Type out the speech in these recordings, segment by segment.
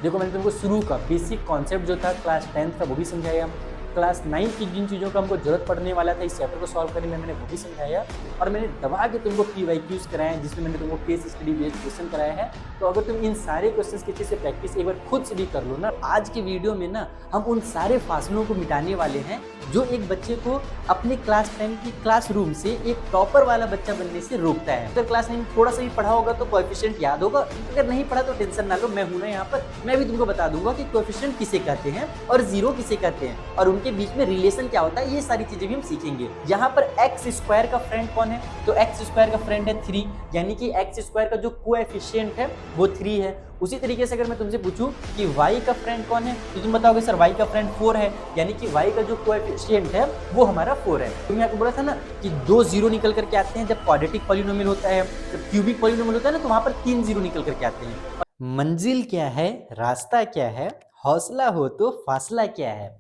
देखो मैंने तुमको शुरू का बेसिक कॉन्सेप्ट जो था क्लास 10th का वो भी समझाया, क्लास 9 की जिन चीज़ों का हमको जरूरत पड़ने वाला था इस चैप्टर को सॉल्व करने में मैंने वो भी समझाया, और मैंने दबा के तुमको PYQs कराए हैं जिसमें मैंने तुमको केस स्टडी बेस्ड क्वेश्चन कराया है। तो अगर तुम इन सारे क्वेश्चंस की अच्छे से प्रैक्टिस एक बार खुद से भी कर लो ना, आज की वीडियो में ना हम उन सारे फासलों को मिटाने वाले हैं जो एक बच्चे को अपने क्लास 10 की क्लासरूम से एक टॉपर वाला बच्चा बनने से रोकता है। अगर क्लास 9 थोड़ा सा भी पढ़ा होगा तो कोएफिशिएंट याद होगा, अगर नहीं पढ़ा तो टेंशन ना लो, मैं हूं ना यहाँ पर, मैं भी तुमको बता दूंगा कि कोएफिशिएंट किसे कहते हैं और जीरो किसे कहते हैं और उनके बीच में रिलेशन क्या होता है, ये सारी चीजें भी हम सीखेंगे। यहाँ पर एक्स स्क्वायर का फ्रेंड कौन है, तो एक्स स्क्वायर का फ्रेंड है 3, यानी कि एक्स स्क्वायर का जो कोएफिशिएंट है वो 3 है। उसी तरीके से अगर मैं तुमसे पूछूं कि y का फ्रेंड कौन है तो तुम बताओगे सर y का फ्रेंड 4 है, यानी कि y का जो कोएफिशिएंट है वो हमारा 4 है। तुमने आपको बोला था ना कि 2 जीरो निकल करके आते हैं जब क्वाड्रेटिक पॉलिनोमियल होता है, जब क्यूबिक पॉलिनोमियल होता है ना तो वहां पर 3 जीरो निकल करके आते हैं। मंजिल क्या है, रास्ता क्या है, हौसला हो तो फासला क्या है।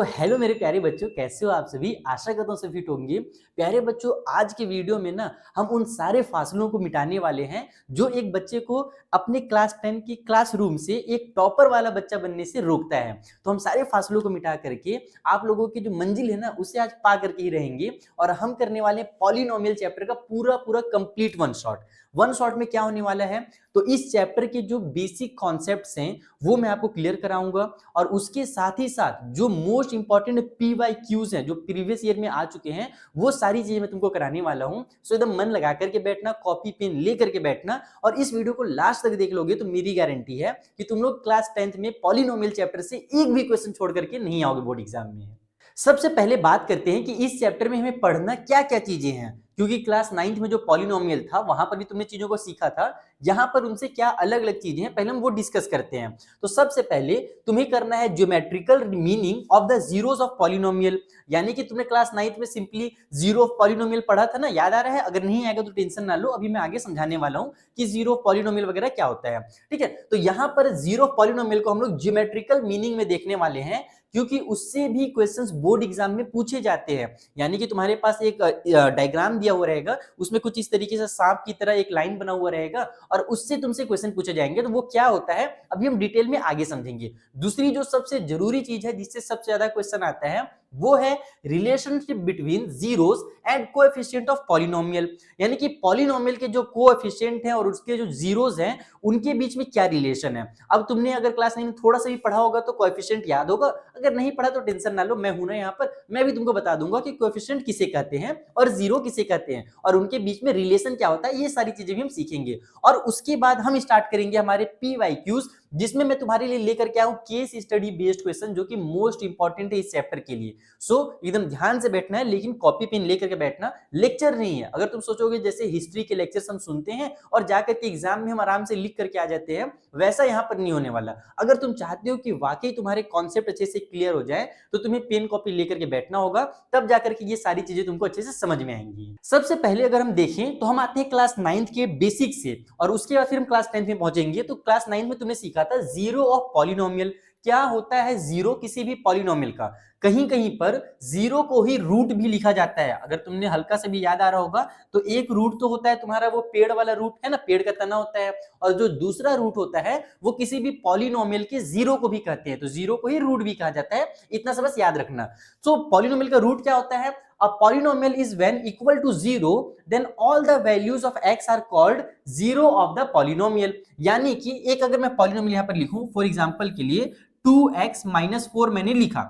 हेलो मेरे प्यारे बच्चों, कैसे हो आप सभी, आशा करता हूँ सभी फिट होंगे। प्यारे बच्चों, आज के वीडियो में ना हम उन सारे फासलों को मिटाने वाले हैं जो एक बच्चे को अपने क्लास 10 की क्लासरूम से एक टॉपर वाला बच्चा बनने से रोकता है। तो हम सारे फासलों को मिटा करके आप लोगों की जो मंजिल है ना उसे आज पा करके ही रहेंगे, और हम करने वाले पॉलिनोमियल चैप्टर का पूरा कंप्लीट वन शॉट में क्या होने वाला है, तो इस चैप्टर के जो बेसिक कॉन्सेप्ट्स हैं वो मैं आपको क्लियर कराऊंगा, और उसके साथ ही साथ जो मोस्ट इंपॉर्टेंट PYQs हैं जो प्रीवियस ईयर में आ चुके हैं वो सारी चीजें मैं तुमको कराने वाला हूं। एकदम मन लगा करके बैठना, कॉपी पेन ले करके बैठना, और इस वीडियो को लास्ट तक देख लोगे तो मेरी गारंटी है कि तुम लोग क्लास 10th में पॉलिनोमियल चैप्टर से एक भी क्वेश्चन छोड़ करके नहीं आओगे बोर्ड एग्जाम में। सबसे पहले बात करते हैं कि इस चैप्टर में हमें पढ़ना क्या क्या चीजें हैं, क्योंकि क्लास 9th में जो पॉलिनोमियल था वहां पर भी तुमने चीजों को सीखा था, यहाँ पर उनसे क्या अलग अलग चीजें हैं पहले हम वो डिस्कस करते हैं। तो सबसे पहले तुम्हें करना है geometrical meaning of the zeros of polynomial, यानी कि तुमने क्लास 9th में सिंपली जीरो ऑफ पॉलिनोमियल पढ़ा था ना, याद आ रहा है? अगर नहीं आएगा तो टेंशन ना लो, अभी मैं आगे समझाने वाला हूं कि जीरो ऑफ पॉलिनोमियल वगैरह क्या होता है। ठीक है, तो यहाँ पर जीरो ऑफ पॉलिनोमियल को हम लोग ज्योमेट्रिकल मीनिंग में देखने वाले हैं, क्योंकि उससे भी क्वेश्चंस बोर्ड एग्जाम में पूछे जाते हैं। यानी कि तुम्हारे पास एक डायग्राम दिया हुआ रहेगा, उसमें कुछ इस तरीके से सांप की तरह एक लाइन बना हुआ रहेगा और उससे तुमसे क्वेश्चन पूछे जाएंगे। तो वो क्या होता है अभी हम डिटेल में आगे समझेंगे। दूसरी जो सबसे जरूरी चीज है जिससे सबसे ज्यादा क्वेश्चन आता है वो है relationship between zeros and coefficient of polynomial, यानी कि पॉलिनोमियल के जो कोएफिशिएंट हैं और उसके जो जीरोस हैं उनके बीच में क्या रिलेशन है। अब तुमने अगर क्लास 9 में थोड़ा सा भी पढ़ा होगा तो कोएफिशिएंट याद होगा, अगर नहीं पढ़ा तो टेंशन ना लो, मैं हूं ना यहाँ पर, मैं भी तुमको बता दूंगा कि कोएफिशिएंट किसे कहते हैं और जीरो किसे कहते हैं और उनके बीच में रिलेशन क्या होता है, ये सारी चीजें भी हम सीखेंगे। और उसके बाद हम स्टार्ट करेंगे हमारे PYQs, जिसमें मैं तुम्हारे लिए लेकर के आऊं केस स्टडी बेस्ड क्वेश्चन जो कि मोस्ट इंपॉर्टेंट है इस चैप्टर के लिए। एकदम ध्यान से बैठना है, लेकिन कॉपी पेन लेकर के बैठना, लेक्चर नहीं है। अगर तुम सोचोगे जैसे हिस्ट्री के लेक्चर्स हम सुनते हैं और जाकर के एग्जाम में हम आराम से लिख करके आ जाते हैं, वैसा यहाँ पर नहीं होने वाला। अगर तुम चाहते हो कि वाकई तुम्हारे कॉन्सेप्ट अच्छे से क्लियर हो जाए तो तुम्हें पेन कॉपी लेकर के बैठना होगा, तब जाकर के ये सारी चीजें तुमको अच्छे से समझ में आएंगी। सबसे पहले अगर हम देखें तो हम आते हैं क्लास 9th के बेसिक से, और उसके बाद फिर हम क्लास 10th में पहुंचेंगे। तो क्लास 9 में तुमने सीखा था जीरो ऑफ पॉलिनोमियल। क्या होता है जीरो किसी भी पॉलिनोमियल का? कहीं कहीं पर जीरो को ही रूट भी लिखा जाता है। अगर तुमने हल्का से भी याद आ रहा होगा तो एक रूट तो होता है तुम्हारा वो पेड़ वाला रूट है ना, पेड़ का तना होता है, और जो दूसरा रूट होता है वो किसी भी पॉलिनोमियल के जीरो को भी कहते हैं, तो जीरो को ही रूट भी कहा जाता है, इतना सा बस याद रखना। पॉलिनोमियल का रूट क्या होता है? A polynomial is when equal to zero, then all the values of x are called zero of the polynomial। यानी कि एक अगर मैं पॉलिनोमियल यहां पर लिखूं फॉर एग्जांपल के लिए 2x - 4 मैंने लिखा,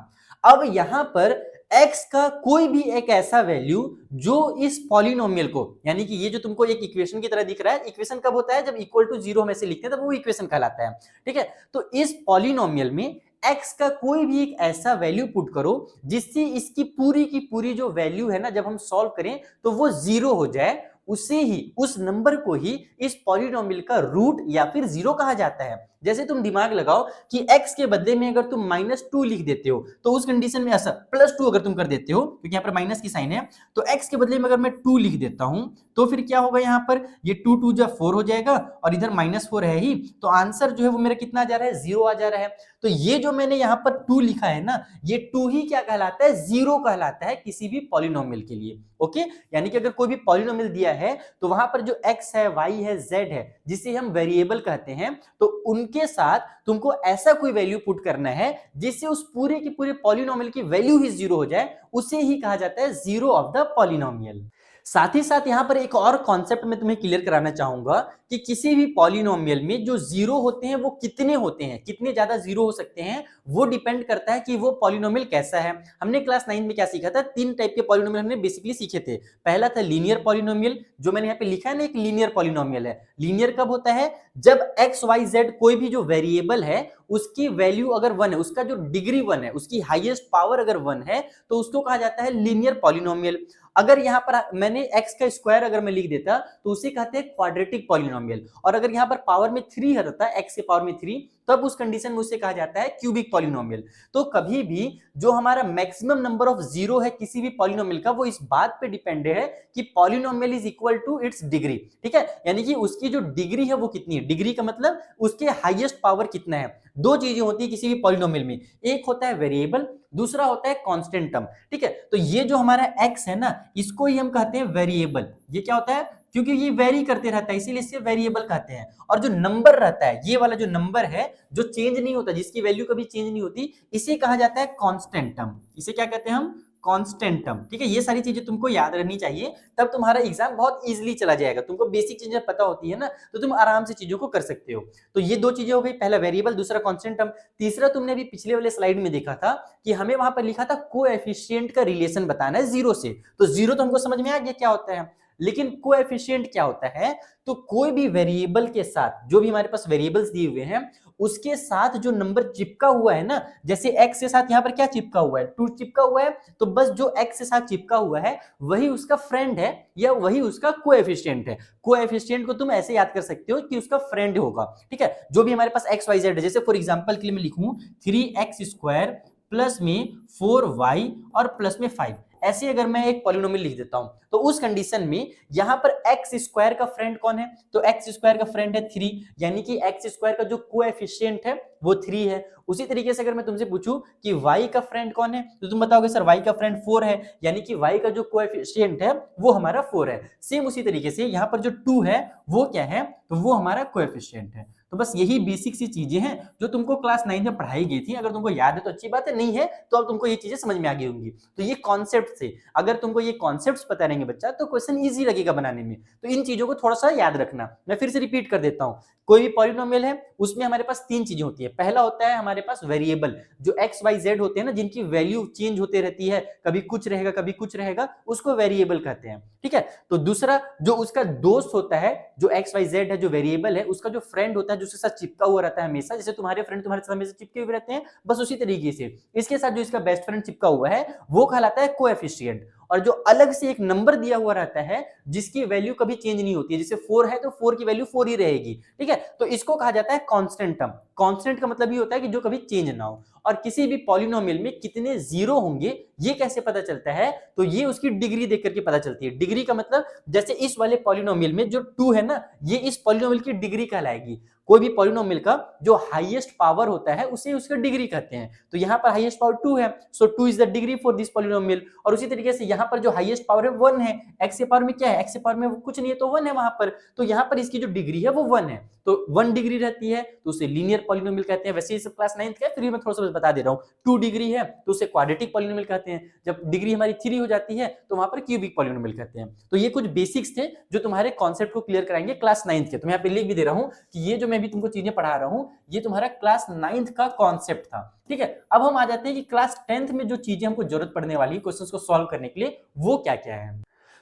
अब यहां पर x का कोई भी एक ऐसा वैल्यू जो इस पॉलिनोमियल को, यानी कि ये जो तुमको एक इक्वेशन की तरह दिख रहा है, इक्वेशन कब होता है जब इक्वल टू जीरो हम ऐसे लिखते हैं तब वो इक्वेशन कहलाता है। ठीक है, तो इस पॉलिनोमियल में x का कोई भी एक ऐसा वैल्यू पुट करो जिससे इसकी पूरी की पूरी जो वैल्यू है ना जब हम सॉल्व करें तो वो जीरो हो जाए, उसे ही, उस नंबर को ही इस पॉलिनोमियल का रूट या फिर जीरो कहा जाता है। जैसे तुम दिमाग लगाओ कि x के बदले में अगर तुम -2 लिख देते हो तो उस कंडीशन में ऐसा +2 अगर तुम कर देते हो, क्योंकि यहाँ पर माइनस की साइन है, तो x के बदले में अगर मैं 2 लिख देता हूं तो फिर क्या होगा, यहाँ पर ये 2 2 जा 4 हो जाएगा और इधर -4 है ही, तो आंसर जो है वो मेरा कितना आ जा रहा है, 0 आ जा रहा है। तो ये जो मैंने यहाँ पर 2 लिखा है ना, ये 2 ही क्या कहलाता है, 0 कहलाता है किसी भी पॉलिनोमियल के लिए। ओके, यानी कि अगर कोई भी पॉलिनोमियल दिया है तो वहां पर जो x है, y है, z है, जिसे हम वेरिएबल कहते हैं, तो उनके साथ तुमको ऐसा कोई वैल्यू पुट करना है जिससे उस पूरे की पूरे पॉलिनोमियल की वैल्यू ही जीरो हो जाए, उसे ही कहा जाता है जीरो ऑफ द पॉलिनोमियल। साथ ही साथ यहां पर एक और कॉन्सेप्ट मैं तुम्हें क्लियर कराना चाहूंगा कि किसी भी पॉलिनोमियल में जो जीरो होते हैं वो कितने होते हैं, कितने ज्यादा जीरो हो सकते हैं, वो डिपेंड करता है कि वो पॉलिनोमियल कैसा है। हमने क्लास 9 में क्या सीखा था, 3 टाइप के पॉलिनोमियल हमने बेसिकली सीखे थे। पहला था लीनियर पॉलिनोमियल, जो मैंने यहाँ पे लिखा है ना, एक लीनियर पॉलिनोमियल है। लीनियर कब होता है, जब एक्स वाई जेड कोई भी जो वेरिएबल है उसकी वैल्यू अगर 1 है, उसका जो डिग्री 1 है, उसकी हाईएस्ट पावर अगर 1 है, तो उसको कहा जाता है लीनियर पॉलिनोमियल। अगर यहां पर मैंने x का स्क्वायर अगर मैं लिख देता तो उसे कहते हैं क्वाड्रेटिक पॉलिनोमियल। और अगर यहां पर पावर में 3 रहता है, x के पावर में 3, तब उस कंडीशन में उसे कहा जाता है क्यूबिक पॉलिनोमियल। तो कभी भी जो हमारा मैक्सिमम नंबर ऑफ जीरो है किसी भी पॉलिनोमियल का, वो इस बात पे डिपेंडेड है कि polynomial is equal to its degree. ठीक है, यानी कि उसकी जो डिग्री है वो कितनी है, डिग्री का मतलब उसके हाईएस्ट पावर कितना है। दो चीजें होती है किसी भी पॉलिनोमियल में, एक होता है वेरिएबल, दूसरा होता है कांस्टेंट टर्म। ठीक है, तो ये जो हमारा x है ना, इसको ही हम कहते हैं वेरिएबल। ये क्या होता है, क्योंकि ये वेरी करते रहता है इसीलिए इसे वेरिएबल कहते हैं। और जो नंबर रहता है, ये वाला जो नंबर है जो चेंज नहीं होता, जिसकी वैल्यू कभी चेंज नहीं होती, इसे कहा जाता है कांस्टेंट टर्म। इसे क्या कहते हैं हम, कांस्टेंट टर्म। ठीक है, ये सारी चीजें तुमको याद रहनी चाहिए, तब तुम्हारा एग्जाम बहुत इजीली चला जाएगा। तुमको बेसिक चीजें पता होती है ना, तो तुम आराम से चीजों को कर सकते हो। तो ये दो चीजें हो गई, पहला वेरिएबल, दूसरा कांस्टेंट टर्म। तीसरा तुमने भी पिछले वाले स्लाइड में देखा था कि हमें वहां पर लिखा था कोएफिशिएंट का रिलेशन बताना है जीरो से। तो जीरो तो हमको समझ में आ गया क्या होता है, लेकिन कोएफिशिएंट क्या होता है, तो कोई भी वेरिएबल के साथ, जो भी हमारे पास वेरिएबल्स दिए हुए हैं, उसके साथ जो नंबर चिपका हुआ है ना, जैसे x के साथ यहाँ पर क्या चिपका हुआ है, 2 चिपका हुआ है, तो बस जो x के साथ चिपका हुआ है वही उसका फ्रेंड है या वही उसका कोएफिशिएंट है। कोएफिशिएंट को तुम ऐसे याद कर सकते हो कि उसका फ्रेंड होगा। ठीक है, जो भी हमारे पास x y z है, जैसे फॉर एग्जांपल के लिए मैं लिखूं 3x² प्लस में 4y और प्लस में 5, ऐसे अगर मैं एक पॉलिनोमियल लिख देता हूं, तो उस कंडीशन में यहां पर x² का फ्रेंड कौन है, तो x² का फ्रेंड है 3, यानी कि x² का जो कोएफिशिएंट है वो 3 है। उसी तरीके से अगर मैं तुमसे पूछूं कि y का फ्रेंड कौन है, तो तुम बताओगे सर y का फ्रेंड 4 है, यानी कि y का जो कोएफिशिएंट है वो हमारा 4 है। सेम उसी तरीके से यहां पर जो 2 है वो क्या है, तो वो हमारा कोएफिशिएंट है। तो बस यही बेसिक सी चीजें हैं जो तुमको क्लास 9 में पढ़ाई गई थी। अगर तुमको याद है तो अच्छी बात है, नहीं है तो अब तुमको ये चीजें समझ में आ गई होंगी। तो ये कॉन्सेप्ट थे, अगर तुमको ये कॉन्सेप्ट्स पता रहेंगे बच्चा, तो क्वेश्चन इजी लगेगा बनाने में। तो इन चीजों को थोड़ा सा याद रखना। मैं फिर से रिपीट कर देता हूँ, कोई भी पॉलिनोमियल है उसमें हमारे पास 3 चीजें होती है। पहला होता है हमारे पास वेरिएबल, जो x y z होते हैं ना, जिनकी वैल्यू चेंज होते रहती है, कभी कुछ रहेगा कभी कुछ रहेगा, उसको वेरिएबल कहते हैं। ठीक है, तो दूसरा जो उसका दोस्त होता है, जो x y z है, जो वेरिएबल है, उसका जो फ्रेंड होता है, जो उसके साथ चिपका हुआ रहता है हमेशा, जैसे तुम्हारे फ्रेंड तुम्हारे साथ हमेशा चिपके हुए रहते हैं, बस उसी तरीके से इसके साथ जो इसका बेस्ट फ्रेंड चिपका हुआ है वो कहलाता है कोएफिशिएंट। और जो अलग से एक नंबर दिया हुआ रहता है जिसकी वैल्यू कभी चेंज नहीं होती है, जैसे 4 है तो 4 की वैल्यू 4 ही रहेगी। ठीक है, तो इसको कहा जाता है कांस्टेंट टर्म। कांस्टेंट का मतलब ये होता है कि जो कभी चेंज ना हो। और किसी भी पॉलिनोमियल में कितने जीरो होंगे ये कैसे पता चलता है, तो ये उसकी डिग्री देख करके पता चलती है। डिग्री का मतलब जैसे इस वाले पॉलिनोमियल में जो 2 है ना, ये इस पॉलिनोमियल की डिग्री कहलाएगी। कोई भी पॉलिनोमियल का जो हाईएस्ट पावर होता है उसे उसका डिग्री कहते हैं। तो यहाँ पर हाईएस्ट पावर 2 है, सो 2 is the degree for this polynomial. और उसी तरीके से यहाँ पर जो हाईएस्ट पावर है 1 है, x के पावर में क्या है, x के पावर में कुछ नहीं है तो 1 है वहां पर, तो यहाँ पर इसकी जो डिग्री है वो 1 है, तो 1 डिग्री रहती है, तो उसे लीनियर पॉलिनोमियल कहते हैं। वैसे ये सब क्लास 9th का है, फिर मैं थोड़ा सा बता दे रहा हूँ। 2 डिग्री है तो उसे क्वाड्रेटिक पॉलिनोमियल कहते हैं, जब डिग्री हमारी 3 हो जाती है तो वहां पर क्यूबिक पॉलिनोमियल कहते हैं। तो ये कुछ बेसिक्स थे जो तुम्हारे कॉन्सेप्ट को क्लियर कराएंगे क्लास 9th के। तो मैं यहाँ पे लिख भी दे रहा हूँ कि ये जो मैं भी तुमको चीजें पढ़ा रहा हूँ ये तुम्हारा क्लास 9th का कॉन्सेप्ट था। ठीक है, अब हम आ जाते हैं कि क्लास 10th में जो चीजें हमको जरूरत पड़ने वाली है क्वेश्चंस को सॉल्व करने के लिए, वो क्या क्या है।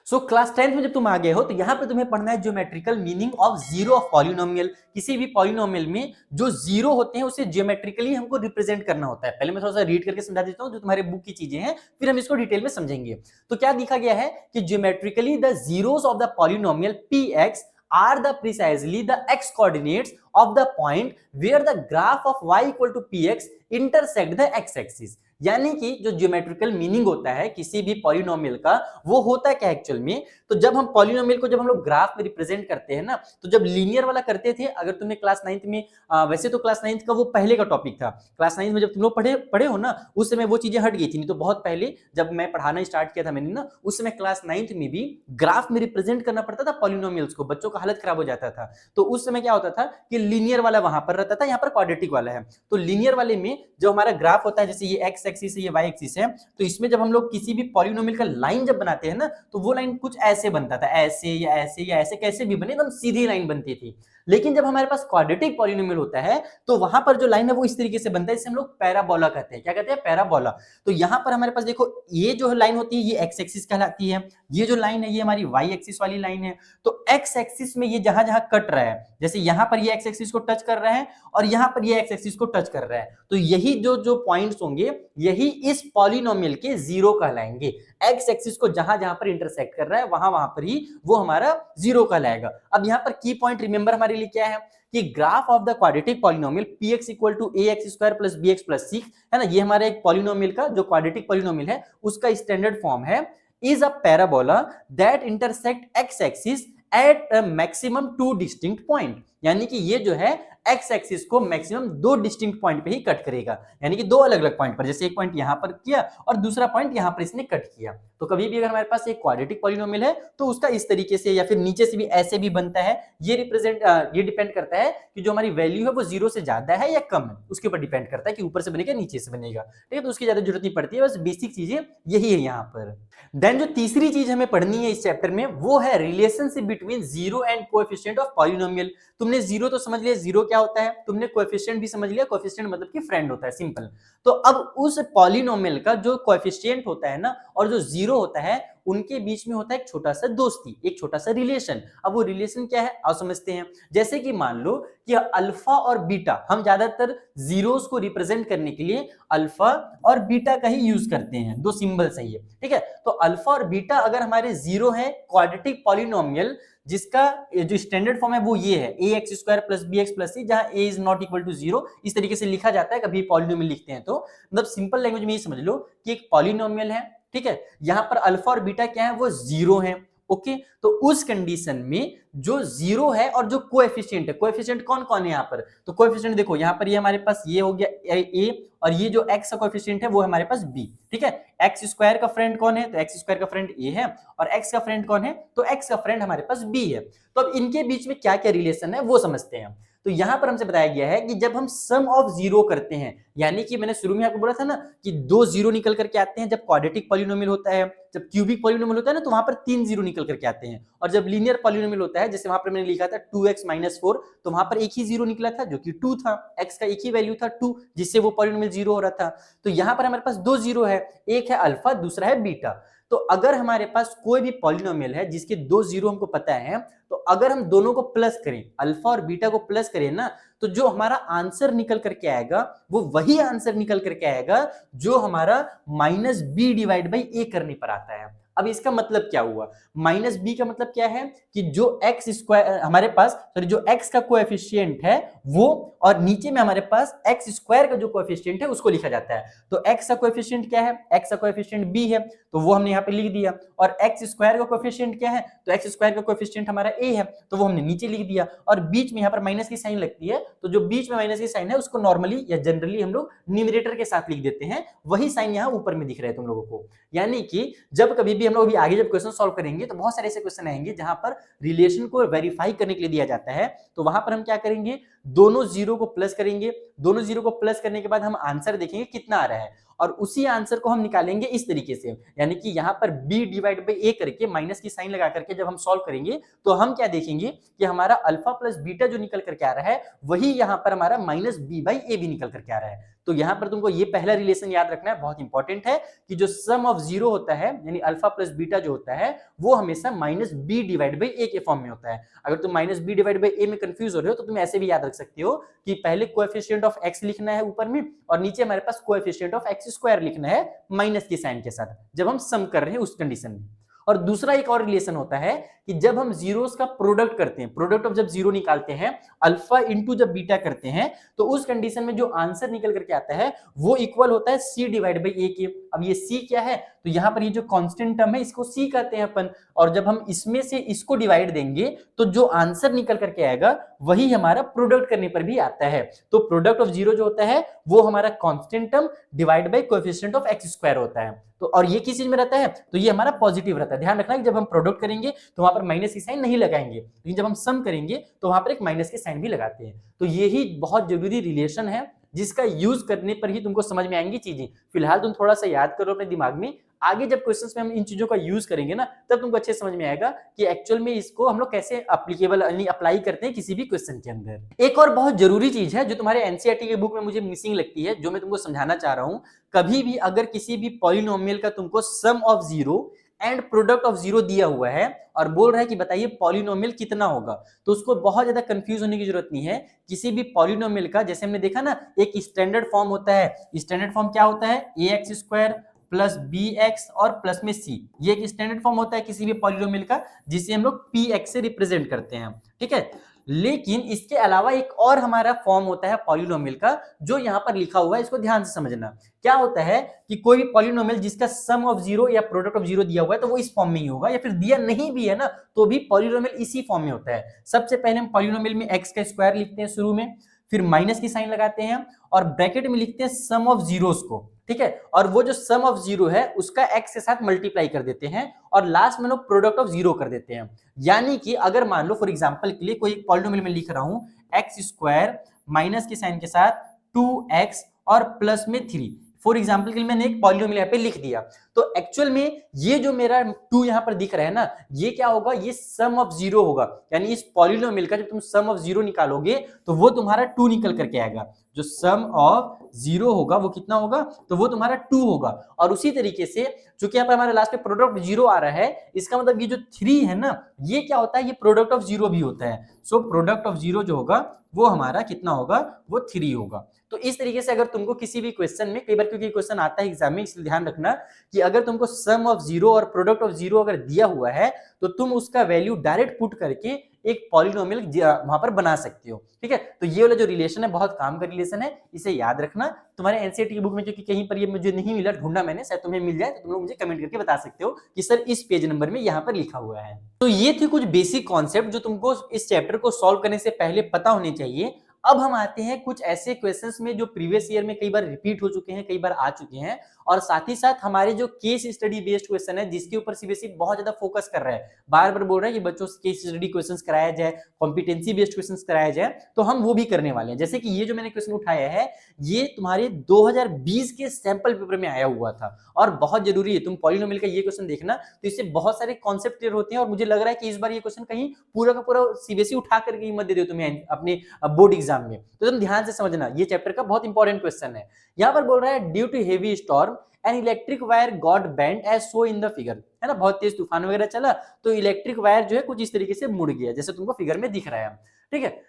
सो क्लास 10th में जब तुम आ गए हो तो यहाँ पे तुम्हें पढ़ना है geometrical meaning of zero of polynomial. किसी भी पॉलिनोमियल में जो जीरो होते हैं उसे ज्योमेट्रिकली हमको रिप्रेजेंट करना होता है। पहले मैं थोड़ा सा रीड करके समझा देता हूँ जो तुम्हारे बुक की चीजें हैं, फिर हम इसको डिटेल में समझेंगे। तो क्या दिखा गया है कि geometrically the zeros of the polynomial px are the precisely the x coordinates of the point where the graph of y equal to px intersect the x axis. यानी कि जो ज्योमेट्रिकल मीनिंग होता है किसी भी पॉलिनोमियल का, वो होता है क्या एक्चुअल में, तो जब हम पॉलिनोमियल को जब हम लोग ग्राफ में रिप्रेजेंट करते हैं ना, तो जब लीनियर वाला करते थे, अगर तुमने क्लास 9th में वैसे तो क्लास 9th का वो पहले का टॉपिक था, क्लास 9th में जब तुम लोग पढ़े हो ना, उस समय वो चीजें हट गई थी। नहीं तो बहुत पहले जब मैं पढ़ाना स्टार्ट किया था मैंने ना, उस समय क्लास 9th में भी ग्राफ में रिप्रेजेंट करना पड़ता था पॉलिनोमियल्स को, बच्चों का हालत खराब हो जाता था। तो उस समय क्या होता था कि लीनियर वाला वहां पर रहता था, यहाँ पर क्वाड्रेटिक वाला है। तो लीनियर वाले में जो हमारा ग्राफ होता है, जैसे ये एक्स एक्सिस है, ये वाई एक्सिस है, तो इसमें जब हम लोग किसी भी पॉलिनोमियल का लाइन जब बनाते हैं ना, तो वो लाइन कुछ ऐसे बनता था, ऐसे या ऐसे या ऐसे, कैसे भी बने, एकदम सीधी लाइन बनती थी। लेकिन जब हमारे पास क्वाड्रेटिक पॉलिनोमियल होता है, तो वहां पर जो लाइन है वो इस तरीके से बनता है, इसे हम लोग पैराबोला कहते हैं। क्या कहते हैं? पैराबोला। तो यहाँ पर हमारे पास देखो, ये जो लाइन होती है ये एक्स एक्सिस कहलाती है, ये जो लाइन है ये हमारी वाई एक्सिस वाली लाइन है। तो एक्स एक्सिस में ये जहां जहां कट रहा है, जैसे यहाँ पर ये एक्स एक्सिस को टच कर रहा है और यहाँ पर ये एक्स एक्सिस को टच कर रहा है, तो यही जो जो पॉइंट्स होंगे यही इस पॉलिनोमियल के जीरो कहलाएंगे। एक्स एक्सिस को जहां जहां पर इंटरसेक्ट कर रहा है वहां वहां पर ही वो हमारा जीरो कहलाएगा। अब यहाँ पर की पॉइंट रिमेंबर हमारे लिए क्या है कि graph of the quadratic polynomial px equal to ax square plus bx plus c है ना, ये हमारे एक पॉलिनोमियल का जो क्वाड्रेटिक पॉलिनोमियल है उसका स्टैंडर्ड फॉर्म है, is a parabola that intersect x axis at a maximum two distinct point. यानी कि ये जो है एक्स एक्सिस को मैक्सिमम दो डिस्टिंक्ट पॉइंट पे ही कट करेगा, यानी कि दो अलग अलग पॉइंट पर, जैसे एक पॉइंट यहां पर किया और दूसरा पॉइंट यहां पर इसने कट किया। तो कभी भी अगर हमारे पास एक क्वाड्रेटिक पॉलिनोमियल है तो उसका इस तरीके से या फिर नीचे से भी ऐसे भी बनता है। ये डिपेंड करता है कि जो हमारी वैल्यू है वो जीरो से ज्यादा है या कम है, उसके ऊपर डिपेंड करता है कि ऊपर से बनेगा नीचे से बनेगा। ठीक है, तो उसकी ज्यादा जरूरत नहीं पड़ती है, बस बेसिक चीजें यही है यहाँ पर। देन जो तीसरी चीज हमें पढ़नी है इस चैप्टर में वो है relationship between zero and coefficient of polynomial. तुमने जीरो तो समझ लिया, जीरो क्या होता है, तुमने कोएफिशिएंट भी समझ लिया, कोएफिशिएंट मतलब कि फ्रेंड होता है, सिंपल। तो अब उस पॉलिनोमियल का जो कोएफिशिएंट होता है ना और जो जीरो होता है, उनके बीच में होता है एक छोटा सा दोस्ती, एक छोटा सा रिलेशन। अब वो रिलेशन क्या है आओ समझते हैं। जैसे कि मान लो कि अल्फा और बीटा, हम ज्यादातर जीरोस को रिप्रेजेंट करने के लिए अल्फा और बीटा का ही यूज करते हैं, दो सिंबल सही है। ठीक है, तो अल्फा और बीटा अगर हमारे जीरो है, क्वाड्रेटिक पॉलिनोमियल जिसका जो स्टैंडर्ड फॉर्म है वो ये है ax square plus bx plus c, जहां a is not equal to zero, इस तरीके से लिखा जाता है कभी पॉलिनोमियल लिखते हैं तो। मतलब सिंपल लैंग्वेज में ये समझ लो कि एक पॉलिनोमियल है, ठीक है, यहां पर अल्फा और बीटा क्या है, वो जीरो है। ओके, तो उस कंडीशन में जो जीरो है और जो कोएफिशिएंट है, कोएफिशिएंट कौन कौन है यहाँ पर, तो कोएफिशिएंट देखो यहाँ पर ये हमारे पास ये हो गया a और ये जो x का कोएफिशिएंट है वो है हमारे पास b। ठीक है, x स्क्वायर का फ्रेंड कौन है, तो x स्क्वायर का फ्रेंड a है, और x का फ्रेंड कौन है, तो x का फ्रेंड हमारे पास b है। तो अब इनके बीच में क्या क्या रिलेशन है वो समझते हैं। तो यहां पर हमसे बताया गया है कि जब हम सम ऑफ जीरो करते हैं, यानी कि मैंने शुरू में आपको बोला था ना कि दो जीरो निकल करके आते हैं जब क्वाड्रेटिक पॉलिनोमियल होता है, जब क्यूबिक पॉलिनोमियल होता है ना तो वहां पर तीन जीरो निकल करके आते हैं, और जब लीनियर पॉलिनोमियल होता है जैसे वहां पर मैंने लिखा था 2x - 4, तो वहां पर एक ही जीरो निकला था जो कि 2 था, x का एक ही वैल्यू था 2, जिससे वो पॉलिनोमियल जीरो हो रहा था। तो यहां पर हमारे पास दो जीरो है, एक है अल्फा, दूसरा है बीटा। तो अगर हमारे पास कोई भी पॉलिनोमियल है जिसके दो जीरो हमको पता है, तो अगर हम दोनों को प्लस करें, अल्फा और बीटा को प्लस करें ना, तो जो हमारा आंसर निकल करके आएगा वो वही आंसर निकल करके आएगा जो हमारा -b/a करने पर आता है। अब इसका मतलब क्या हुआ, -b का मतलब क्या है कि जो x स्क्वायर हमारे पास, सॉरी जो x का कोएफिशिएंट है वो, और नीचे में हमारे पास x स्क्वायर का जो कोएफिशिएंट है उसको लिखा जाता है। तो x का कोएफिशिएंट क्या है, x का कोएफिशिएंट b है, तो वो हमने यहाँ पे लिख दिया, और x स्क्वायर का कोएफिशिएंट क्या है, तो x स्क्वायर का कोएफिशिएंट हमारा a है, तो वो हमने नीचे लिख दिया, और बीच में यहाँ पर माइनस की साइन लगती है, तो जो बीच में माइनस की साइन है उसको नॉर्मली या जनरली हम लोग न्यूमरेटर के साथ लिख देते हैं, वही साइन यहाँ ऊपर में दिख रहा है तुम लोगों को। यानी कि जब कभी भी हम लोग अभी आगे जब क्वेश्चन सॉल्व करेंगे तो बहुत सारे ऐसे क्वेश्चन आएंगे जहां पर रिलेशन को वेरीफाई करने के लिए दिया जाता है, तो वहां पर हम क्या करेंगे, दोनों जीरो को प्लस करेंगे, दोनों जीरो को प्लस करने के बाद हम आंसर देखेंगे कितना आ रहा है, और उसी आंसर को हम निकालेंगे इस तरीके से, यानी कि यहाँ पर b/a करके माइनस की साइन लगा करके जब हम सॉल्व करेंगे तो हम क्या देखेंगे कि हमारा अल्फा प्लस बीटा जो निकल करके आ रहा है वही यहाँ पर हमारा -b/a भी निकल करके आ रहा है। तो यहाँ पर तुमको ये पहला रिलेशन याद रखना है, बहुत इंपॉर्टेंट है, कि जो सम ऑफ जीरो होता है यानी अल्फा प्लस बीटा जो होता है वो हमेशा -b/a के फॉर्म में होता है। अगर तुम -b/a में कंफ्यूज हो रहे हो तो तुम ऐसे भी याद रख सकते हो कि पहले कोएफिशिएंट ऑफ x लिखना है ऊपर में, और नीचे हमारे पास कोएफिशिएंट ऑफ x स्क्वायर लिखना है माइनस की साइन के साथ, जब हम सम कर रहे हैं उस कंडीशन में। और दूसरा एक और रिलेशन होता है कि जब हम जीरोस का प्रोडक्ट करते हैं, प्रोडक्ट ऑफ जब जीरो निकालते हैं, अल्फा इंटू जब बीटा करते हैं, तो उस कंडीशन में जो आंसर निकल करके आता है वो इक्वल होता है सी डिवाइड बाई ए के। अब ये सी क्या है, तो यहाँ पर ये जो कांस्टेंट टर्म है इसको सी कहते हैं अपन, और जब हम इसमें से इसको डिवाइड देंगे तो जो आंसर निकल करके आएगा वही हमारा प्रोडक्ट करने पर भी आता है। तो प्रोडक्ट ऑफ जीरो जो होता है वो हमारा constant term divide by coefficient of x square होता है। तो और ये किस चीज में रहता है, तो ये हमारा पॉजिटिव रहता है। ध्यान रखना कि जब हम प्रोडक्ट करेंगे तो वहां पर माइनस की साइन नहीं लगाएंगे, लेकिन जब हम सम करेंगे तो वहां पर एक माइनस की साइन भी लगाते हैं। तो यही बहुत जरूरी रिलेशन है जिसका यूज करने पर ही तुमको समझ में आएंगी चीजें। फिलहाल तुम थोड़ा सा याद करो अपने दिमाग में, आगे जब क्वेश्चंस में हम इन चीजों का यूज करेंगे ना तब तुमको अच्छे समझ में आएगा कि एक्चुअल में इसको हम लोग कैसे एप्लीकेबल यानी अप्लाई करते हैं किसी भी क्वेश्चन के अंदर। एक और बहुत जरूरी चीज है जो तुम्हारे एनसीईआरटी के बुक में मुझे मिसिंग लगती है, जो मैं तुमको समझाना चाह रहा हूं। कभी भी अगर किसी भी पॉलिनोमियल का तुमको sum of zero and product of zero दिया हुआ है और बोल रहा है कि बताइए पॉलिनोमियल कितना होगा, तो उसको बहुत ज्यादा कंफ्यूज होने की जरूरत नहीं है। किसी भी पॉलिनोमियल का जैसे हमने देखा ना एक स्टैंडर्ड फॉर्म होता है, स्टैंडर्ड फॉर्म क्या होता है, A X square plus B X और प्लस में सी, ये एक स्टैंडर्ड फॉर्म होता है किसी भी पॉलिनोमियल का जिसे हम लोग पी एक्स से रिप्रेजेंट करते हैं, ठीक है। लेकिन इसके अलावा एक और हमारा फॉर्म होता है पॉलिनोमियल का जो यहाँ पर लिखा हुआ है, इसको ध्यान से समझना। क्या होता है कि कोई भी पॉलिनोमियल जिसका सम ऑफ जीरो या प्रोडक्ट ऑफ जीरो दिया हुआ है तो वो इस फॉर्म में ही होगा, या फिर दिया नहीं भी है ना तो भी पॉलिनोमियल इसी फॉर्म में होता है। सबसे पहले हम पॉलिनोमियल में एक्स का स्क्वायर लिखते हैं शुरू में, फिर माइनस की साइन लगाते हैं और ब्रैकेट में लिखते हैं सम ऑफ जीरोस को, ठीक है। और वो जो सम ऑफ जीरो है उसका एक्स के साथ मल्टीप्लाई कर देते हैं और लास्ट में लोग प्रोडक्ट ऑफ जीरो कर देते हैं। यानी कि अगर मान लो फॉर एग्जांपल के लिए कोई पॉलिनोमियल में लिख रहा हूं एक्स स्क्वायर माइनस की साइन के साथ 2x और प्लस में 3, फॉर एग्जांपल के लिए मैंने एक पॉलिनोमियल यहाँ पे लिख दिया, तो एक्चुअल में ये जो मेरा 2 यहाँ पर दिख रहा है ना ये क्या होगा, ये सम ऑफ जीरो होगा। यानी इस पॉलिनोमियल का जब तुम सम ऑफ जीरो निकालोगे तो वो तुम्हारा 2 निकल करके आएगा। जो सम ऑफ जीरो होगा वो कितना होगा, तो वो तुम्हारा 2 होगा। और उसी तरीके से चूंकि यहाँ पर हमारे लास्ट में प्रोडक्ट ऑफ जीरो आ रहा है, इसका मतलब ये जो 3 है ना ये क्या होता है, ये प्रोडक्ट ऑफ जीरो भी होता है। सो प्रोडक्ट ऑफ जीरो जो होगा वो हमारा कितना होगा, वो 3 होगा। तो इस तरीके से अगर तुमको किसी भी क्वेश्चन में, कई बार क्योंकि क्वेश्चन आता है एग्जाम में इसलिए ध्यान रखना कि अगर तुमको सम ऑफ जीरो और प्रोडक्ट ऑफ जीरो अगर दिया हुआ है तो तुम उसका वैल्यू डायरेक्ट पुट करके एक पॉलिनोमियल वहां पर बना सकते हो, ठीक है। तो ये वाला जो रिलेशन है बहुत काम का रिलेशन है, इसे याद रखना। तुम्हारे एनसीईआरटी की बुक में क्योंकि कहीं पर ये मुझे नहीं मिला, ढूंढा मैंने, शायद तुम्हें मिल जाए तो तुम लोग मुझे कमेंट करके बता सकते हो कि सर इस पेज नंबर में यहाँ पर लिखा हुआ है। तो ये थे कुछ बेसिक कॉन्सेप्ट जो तुमको इस चैप्टर को सॉल्व करने से पहले पता होने चाहिए। अब हम आते हैं कुछ ऐसे क्वेश्चंस में जो प्रीवियस ईयर में कई बार रिपीट हो चुके हैं, कई बार आ चुके हैं, और साथ ही साथ हमारे जो केस स्टडी बेस्ड क्वेश्चन है जिसके ऊपर सीबीएसई बहुत ज्यादा फोकस कर रहा है, बार बार बोल रहा है कि बच्चों से केस स्टडी क्वेश्चंस कराया जाए, कॉम्पिटेंसी बेस्ड क्वेश्चंस कराया जाए, तो हम वो भी करने वाले हैं। जैसे कि ये जो मैंने क्वेश्चन उठाया है ये तुम्हारे 2020 के सैंपल पेपर में आया हुआ था और बहुत जरूरी है, तुम पॉलिनोमियल का ये क्वेश्चन देखना तो इससे बहुत सारे कॉन्सेप्ट क्लियर होते हैं। और मुझे लग रहा है कि इस बार ये क्वेश्चन कहीं पूरा का पूरा सीबीएसई उठा करके मत दे दो तुम्हें अपने बोर्ड एग्जाम में, तो तुम ध्यान से समझना, ये चैप्टर का बहुत इंपॉर्टेंट क्वेश्चन है। यहाँ पर बोल रहा है due to heavy storm an electric wire got bent as shown in the figure, है ना, बहुत तेज तूफान वगैरह चला तो इलेक्ट्रिक वायर जो है कुछ इस तरीके से मुड़ गया जैसे तुमको फिगर में दिख रहा है, ठीक है।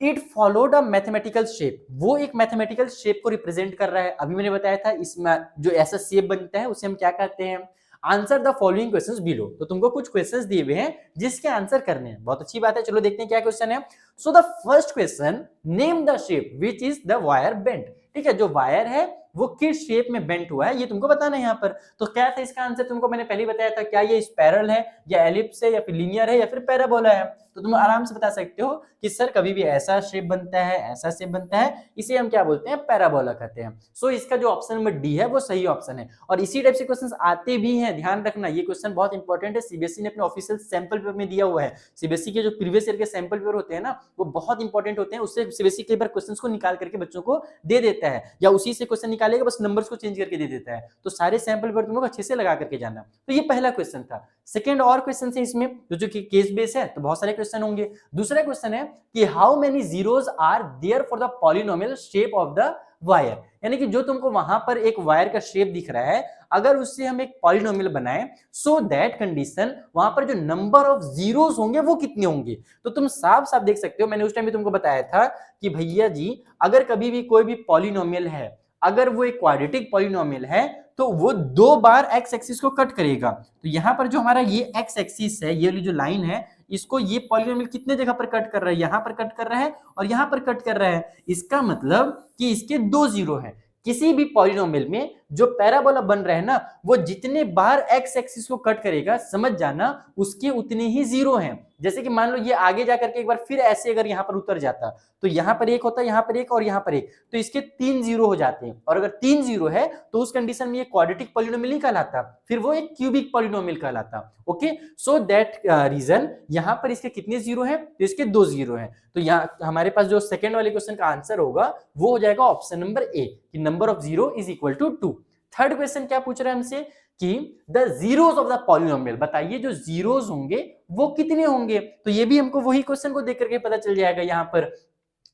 It followed a mathematical shape, वो एक मैथमेटिकल शेप को रिप्रेजेंट कर रहा है। अभी मैंने बताया था इसमें जो ऐसा शेप बनता है उसे हम क्या कहते हैं, answer the following questions below. तो तुमको कुछ क्वेश्चंस दिए हुए हैं जिसके आंसर करने हैं, बहुत अच्छी बात है। चलो देखते हैं क्या क्वेश्चन है। So the first question, name the shape which is the wire bent, ठीक है, जो वायर है वो किस शेप में बेंट हुआ है ये तुमको बताना है यहाँ पर। तो क्या था इसका आंसर, तुमको मैंने पहले ही बताया था, क्या ये स्पाइरल है या एलिप्स है या फिर लीनियर है या फिर पैराबोला है। तो तुम आराम से बता सकते हो कि सर कभी भी ऐसा शेप बनता है, ऐसा शेप बनता है, इसे हम क्या बोलते हैं, पैराबोला कहते हैं। सो इसका जो ऑप्शन नंबर डी है वो सही ऑप्शन है। और इसी टाइप से क्वेश्चंस आते भी हैं, ध्यान रखना, ये क्वेश्चन बहुत इंपॉर्टेंट है, सीबीएसई ने अपने ऑफिशियल सैंपल पेपर में दिया हुआ है। सीबीएसई के जो प्रीवियस ईयर के सैंपल पेपर होते हैं ना वो बहुत इंपॉर्टेंट होते हैं, उससे सीबीएसई कई बार क्वेश्चंस को निकाल करके बच्चों को दे देता है, या उसी से क्वेश्चन निकालेगा बस नंबर्स को चेंज करके दे देता है। तो सारे सैंपल पेपर तुम लोग अच्छे से लगा करके जाना। तो ये पहला क्वेश्चन था। सेकंड और क्वेश्चन है इसमें जो कि केस बेस है तो बहुत सारे क्वेश्चन होंगे। दूसरा क्वेश्चन है कि how many zeros are there for the polynomial shape of the wire, यानी कि जो तुमको वहां पर एक वायर का शेप दिख रहा है अगर उससे हम एक पॉलिनोमियल बनाए सो दैट कंडीशन वहां पर जो नंबर ऑफ जीरोस होंगे वो कितने होंगे। तो तुम साफ साफ देख सकते हो, मैंने उस टाइम भी तुमको बताया था कि भैया जी अगर कभी भी कोई भी पॉलिनोमियल है अगर वो एक क्वाड्रेटिक पॉलिनोमियल है तो वो 2 बार एक्स एक्सिस को कट करेगा। तो यहाँ पर जो हमारा ये एक्स एक्सिस है, ये वाली जो लाइन है, इसको ये पॉलिनोमियल कितने जगह पर कट कर रहा है, यहाँ पर कट कर रहा है और यहाँ पर कट कर रहा है। इसका मतलब कि इसके 2 जीरो है। किसी भी पॉलिनोमियल में जो पैराबोला बन रहा है ना, वो जितने बार एक्स एक्सिस को कट करेगा, समझ जाना उसके उतने ही जीरो हैं। जैसे कि मान लो ये आगे जाकर के एक बार फिर ऐसे अगर यहाँ पर उतर जाता तो यहाँ पर एक होता, यहाँ पर एक और यहाँ पर एक, तो इसके 3 जीरो हो जाते हैं। और अगर 3 जीरो है तो उस कंडीशन में ये क्वाड्रेटिक पॉलिनोमियल नहीं कहलाता, फिर वो एक क्यूबिक पॉलिनोमियल कहलाता। ओके, सो दैट रीजन यहाँ पर इसके कितने जीरो हैं, तो इसके 2 जीरो हैं। तो यहाँ हमारे पास जो सेकंड वाले क्वेश्चन का आंसर होगा वो हो जाएगा ऑप्शन नंबर ए, कि number of zero is equal to 2। Third question क्या पूछ रहा है हमसे कि the zeros of the polynomial, बताइए जो जीरोस होंगे वो कितने होंगे। तो ये भी हमको वही क्वेश्चन को देख करके पता चल जाएगा। यहाँ पर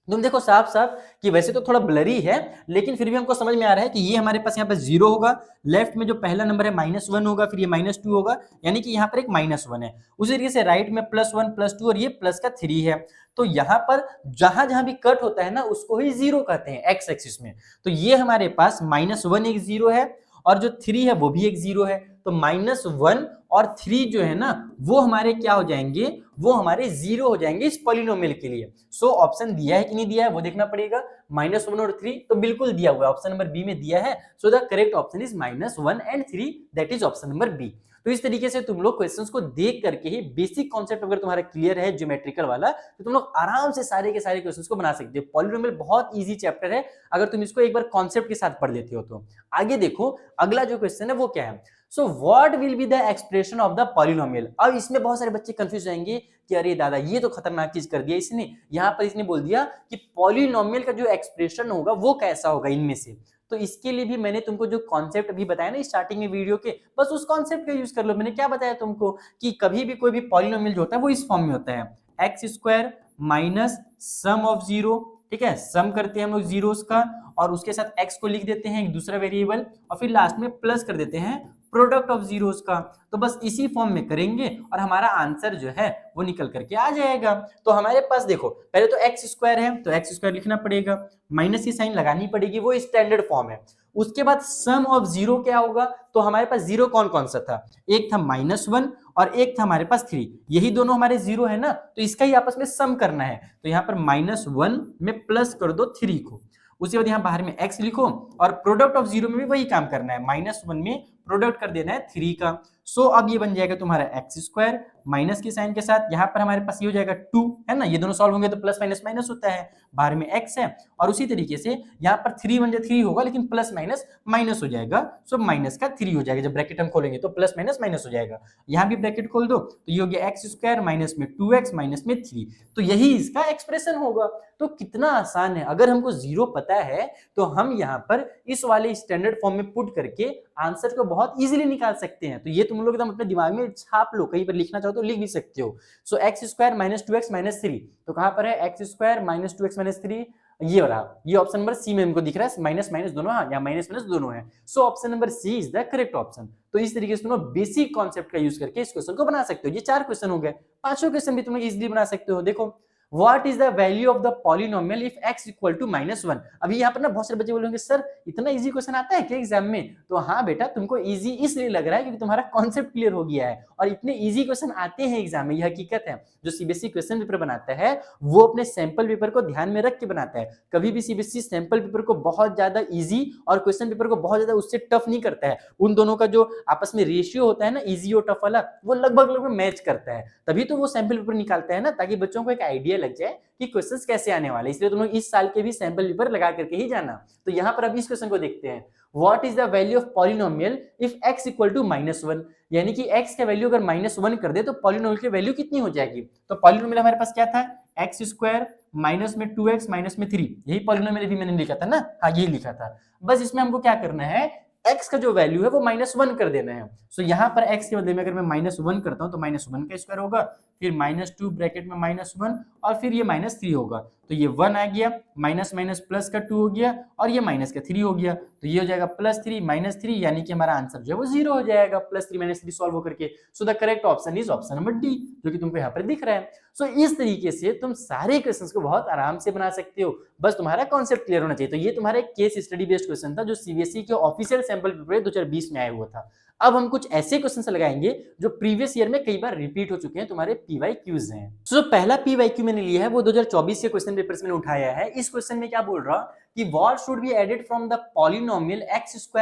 तुम देखो साफ साफ कि वैसे तो थोड़ा ब्लरी है, लेकिन फिर भी हमको समझ में आ रहा है कि ये हमारे पास यहाँ पर जीरो होगा, लेफ्ट में जो पहला नंबर है -1 होगा, फिर ये -2 होगा, यानी कि यहाँ पर एक -1 है। उसी तरीके से राइट में +1 +2 और ये प्लस का 3 है। तो यहाँ पर जहां जहां भी कट होता है ना, उसको ही जीरो कहते हैं एक्स एक्सिस में। तो ये हमारे पास -1 एक जीरो है और जो 3 है वो भी एक जीरो है। तो -1 और 3 जो है ना, वो हमारे क्या हो जाएंगे, वो हमारे जीरो हो जाएंगे इस पॉलिनोमियल के लिए। सो ऑप्शन दिया है कि नहीं दिया है वो देखना पड़ेगा। -1 और 3 तो बिल्कुल दिया हुआ है, ऑप्शन नंबर बी में दिया है। So the correct option is -1 and 3, that is option number B. तो इस तरीके से तुम लोग क्वेश्चंस को देख करके ही बेसिक कॉन्सेप्ट अगर तुम्हारा क्लियर है ज्योमेट्रिकल वाला, तो तुम लोग आराम से सारे के सारे क्वेश्चंस को बना सकते हो। पॉलिनोमियल बहुत इजी चैप्टर है अगर तुम इसको एक बार कॉन्सेप्ट के साथ पढ़ लेते हो तो। आगे देखो अगला जो क्वेश्चन है वो क्या है। So what will be the expression of the polynomial. अब इसमें बहुत सारे बच्चे कंफ्यूज जाएंगे कि अरे दादा ये तो खतरनाक चीज कर दिया इसने, यहाँ पर इसने बोल दिया कि पॉलिनोमियल का जो एक्सप्रेशन होगा वो कैसा होगा इनमें से। तो इसके लिए भी मैंने तुमको जो कॉन्सेप्ट अभी बताया ना स्टार्टिंग में वीडियो के, बस उस कॉन्सेप्ट का यूज कर लो। मैंने क्या बताया तुमको कि कभी भी कोई भी पॉलिनोमियल जो होता है वो इस फॉर्म में होता है, x² minus sum of zero. ठीक है, सम करते हैं हम लोग जीरोस का और उसके साथ x को लिख देते हैं एक दूसरा वेरिएबल और फिर लास्ट में प्लस कर देते हैं प्रोडक्ट ऑफ जीरोस का। तो बस इसी फॉर्म में करेंगे और हमारा आंसर जो है वो निकल करके आ जाएगा। तो हमारे पास देखो पहले तो x² है तो x² लिखना पड़ेगा, माइनस की साइन लगानी पड़ेगी, वो स्टैंडर्ड फॉर्म है। उसके बाद सम ऑफ जीरो क्या होगा, तो हमारे पास जीरो कौन कौन सा था, एक था -1 और एक था हमारे पास 3, यही दोनों हमारे जीरो है ना, तो इसका ही आपस में सम करना है। तो यहाँ पर -1 में प्लस कर दो 3 को, उसके बाद यहाँ बाहर में x लिखो और प्रोडक्ट ऑफ जीरो में भी वही काम करना है, -1 में प्रोडक्ट कर देना है 3 का। सो अब ये बन जाएगा तुम्हारा x² माइनस की साइन के साथ, यहाँ पर हमारे पास ये हो जाएगा 2 है ना, ये दोनों सॉल्व होंगे तो प्लस माइनस माइनस होता है, बाहर में x है और उसी तरीके से यहाँ पर 3 बन जाए 3 होगा लेकिन प्लस माइनस माइनस हो जाएगा। सो माइनस का 3 हो जाएगा, जब ब्रैकेट हम खोलेंगे तो प्लस माइनस माइनस हो जाएगा। यहाँ भी ब्रैकेट खोल दो तो ये हो गया x² माइनस में 2x माइनस में 3, तो यही इसका एक्सप्रेशन होगा। तो कितना आसान है, अगर हमको जीरो पता है तो हम यहाँ पर इस वाले स्टैंडर्ड फॉर्म में पुट करके आंसर को बहुत इजीली निकाल सकते हैं। तो ये तुम लोग एकदम अपने दिमाग में छाप लो, कहीं पर लिखना चाहो तो लिख भी सकते हो। सो x² माइनस 2x माइनस 3, तो कहां पर है x² माइनस 2x माइनस 3, ये रहा, ये ऑप्शन नंबर सी में हमको दिख रहा है, माइनस माइनस दोनों, हाँ यहाँ माइनस माइनस दोनों है। So option number C is the correct option. तो इस तरीके से तुम लोग बेसिक कॉन्सेप्ट का यूज करके इस क्वेश्चन को बना सकते हो। ये 4 क्वेश्चन हो गए, 5वां क्वेश्चन भी तुम लोग इजीली बना सकते हो। देखो What is the value of the polynomial if x equal to -1? अभी यहाँ पर ना बहुत सारे बच्चे बोलेंगे सर इतना इजी क्वेश्चन आता है क्या एग्जाम में, तो हाँ बेटा तुमको इजी इसलिए लग रहा है क्योंकि तुम्हारा कॉन्सेप्ट क्लियर हो गया है और इतने इजी क्वेश्चन आते हैं एग्जाम में, ये हकीकत है। जो सीबीएसई क्वेश्चन पेपर बनाता है वो अपने सैंपल पेपर को ध्यान में रख के बनाता है, कभी भी सीबीएसई सैंपल पेपर को बहुत ज्यादा इजी और क्वेश्चन पेपर को बहुत ज्यादा उससे टफ नहीं करता है। उन दोनों का जो आपस में रेशियो होता है ना, इजी और टफ वाला, वो लगभग मैच करता है, तभी तो वो सैंपल पेपर निकालता है ना, ताकि बच्चों को एक आइडिया लग जाए कि क्वेश्चंस कैसे आने वाले। इसलिए तुम लोग इस साल के भी सैंपल पेपर लगा करके ही जाना। तो यहाँ पर अभी इस क्वेश्चन को देखते हैं, what is the value of polynomial if x equal to -1, यानी कि x का वैल्यू अगर -1 कर दे तो पॉलिनोमियल की वैल्यू कितनी हो जाएगी। तो पॉलिनोमियल हमारे पास क्या था, x² माइनस में 2x माइनस में 3, यही पॉलिनोमियल भी मैंने लिखा था ना, हाँ यही लिखा था। बस इसमें हमको क्या करना है, x का जो वैल्यू है वो -1 कर देना है। सो यहाँ पर x के बदले में अगर मैं -1 करता हूँ तो -1 का स्क्वायर होगा, फिर -2 ब्रैकेट में -1 और फिर ये -3 होगा। तो ये 1 आ गया, माइनस माइनस प्लस का 2 हो गया और ये माइनस का 3 हो गया, तो ये हो जाएगा +3 -3, यानी कि हमारा आंसर जो है वो 0 हो जाएगा +3 -3 सॉल्व होकर के। सो the correct option is option number D, जो कि तुमको यहाँ पर दिख रहा है। सो इस तरीके से तुम सारे क्वेश्चंस को बहुत आराम से बना सकते हो, बस तुम्हारा कॉन्सेप्ट क्लियर होना चाहिए। तो ये तुम्हारा एक केस स्टडी बेस्ड क्वेश्चन था जो सीबीएसई के ऑफिशियल सैंपल पेपर 2020 में आया हुआ था। अब हम कुछ ऐसे क्वेश्चन लगाएंगे जो प्रीवियस ईयर में कई बार रिपीट हो चुके हैं, तुम्हारे पीवाईक्यूज हैं। जो पहला पीवाईक्यू मैंने लिया है वो 2024 के क्वेश्चन पेपर से मैंने उठाया है। इस क्वेश्चन में क्या बोल रहा कि what should be added from the polynomial x² -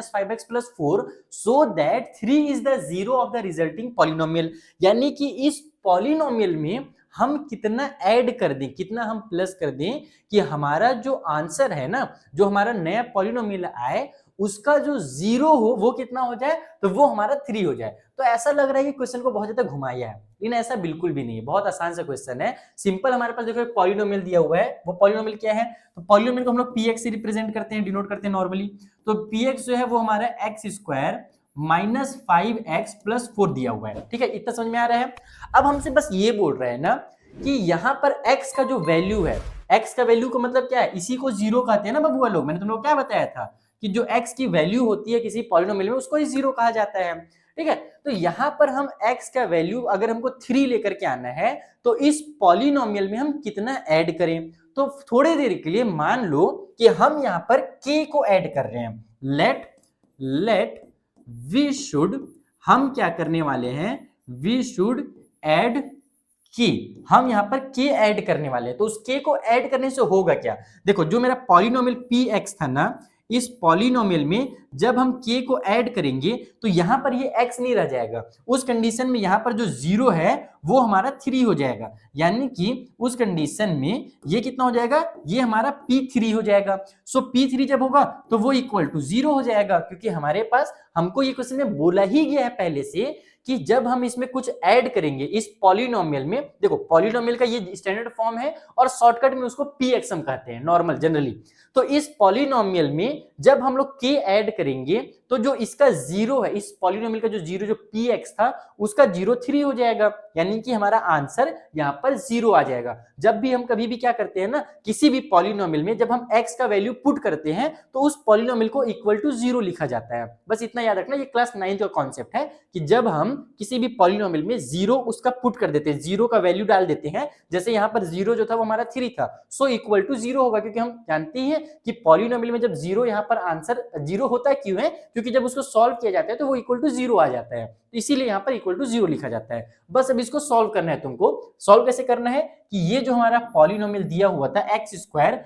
5x + 4 so that 3 is the zero of the resulting polynomial, यानी कि इस पॉलिनोमियल में हम कितना ऐड कर दें, कितना हम प्लस कर दें कि हमारा जो आंसर है ना, जो हमारा नया पॉलिनोमियल आए उसका जो जीरो हो वो कितना हो जाए, तो वो हमारा 3 हो जाए। तो ऐसा लग रहा है कि क्वेश्चन को बहुत ज्यादा घुमाया है, लेकिन ऐसा बिल्कुल भी नहीं है, बहुत आसान सा क्वेश्चन है। सिंपल हमारे पास देखो एक पॉलिनोमियल दिया हुआ है, वो पॉलिनोमियल क्या है, तो पॉलिनोमियल को हम लोग px से रिप्रेजेंट करते हैं, डिनोट करते हैं नॉर्मली। तो px जो है वो हमारा x² - 5x + 4 दिया हुआ है, ठीक है, इतना समझ में आ रहा है। अब हमसे बस ये बोल रहे हैं ना कि यहाँ पर x का जो वैल्यू है, x का वैल्यू का मतलब क्या है, इसी को जीरो कहते हैं ना बबुआ लोग। मैंने तुम लोग क्या बताया था कि जो x की वैल्यू होती है किसी पॉलिनोमियल में उसको ही जीरो कहा जाता है, ठीक है। तो यहाँ पर हम x का वैल्यू अगर हमको 3 लेकर के आना है तो इस पॉलिनोमियल में हम कितना ऐड करें, तो थोड़ी देर के लिए मान लो कि हम यहाँ पर k को ऐड कर रहे हैं। लेट वी शुड, हम क्या करने वाले हैं, वी शुड ऐड k, हम यहाँ पर k ऐड करने वाले हैं। तो उस k को ऐड करने से होगा क्या, देखो जो मेरा पॉलिनोमियल px था ना, इस पॉलिनोमियल में जब हम k को ऐड करेंगे तो यहाँ पर ये x नहीं रह जाएगा, उस कंडीशन में यहाँ पर जो जीरो है वो हमारा 3 हो जाएगा, यानी कि उस कंडीशन में ये कितना हो जाएगा, ये हमारा p3 हो जाएगा। सो p3 जब होगा तो वो इक्वल टू 0 हो जाएगा, क्योंकि हमारे पास, हमको ये क्वेश्चन में बोला ही गया है पहले से कि जब हम इसमें कुछ ऐड करेंगे इस पॉलिनोमियल में, देखो पॉलिनोमियल का ये स्टैंडर्ड फॉर्म है और शॉर्टकट में उसको px हम कहते हैं नॉर्मल जनरली। तो इस पॉलिनोमियल में जब हम लोग k ऐड करेंगे तो जो इसका जीरो है, इस पॉलिनोमियल का जो जीरो जो px था उसका जीरो 3 हो जाएगा, यानी कि हमारा आंसर यहाँ पर 0 आ जाएगा। जब भी हम कभी भी क्या करते हैं ना, किसी भी पॉलिनोमियल में जब हम x का वैल्यू पुट करते हैं तो उस पॉलिनोमियल को इक्वल टू 0 लिखा जाता है। बस इतना याद रखना, ये क्लास 9 का कॉन्सेप्ट है कि जब हम किसी भी पॉलिनोमियल में 0 उसका पुट कर देते हैं, 0 का वैल्यू डाल देते हैं, जैसे यहाँ पर 0 जो था वो हमारा 3 था, सो इक्वल टू 0 होगा, क्योंकि हम जानते हैं कि पॉलिनोमियल में जब 0 यहाँ पर आंसर 0 होता है, क्यों है, क्योंकि जब उसको सॉल्व किया जाता है तो वो इक्वल टू 0 आ जाता है, तो इसीलिए यहाँ पर इक्वल टू 0 लिखा जाता है। बस अब इसको सॉल्व करना है तुमको। सॉल्व कैसे करना है कि ये जो हमारा पॉलिनोमियल दिया हुआ था x²,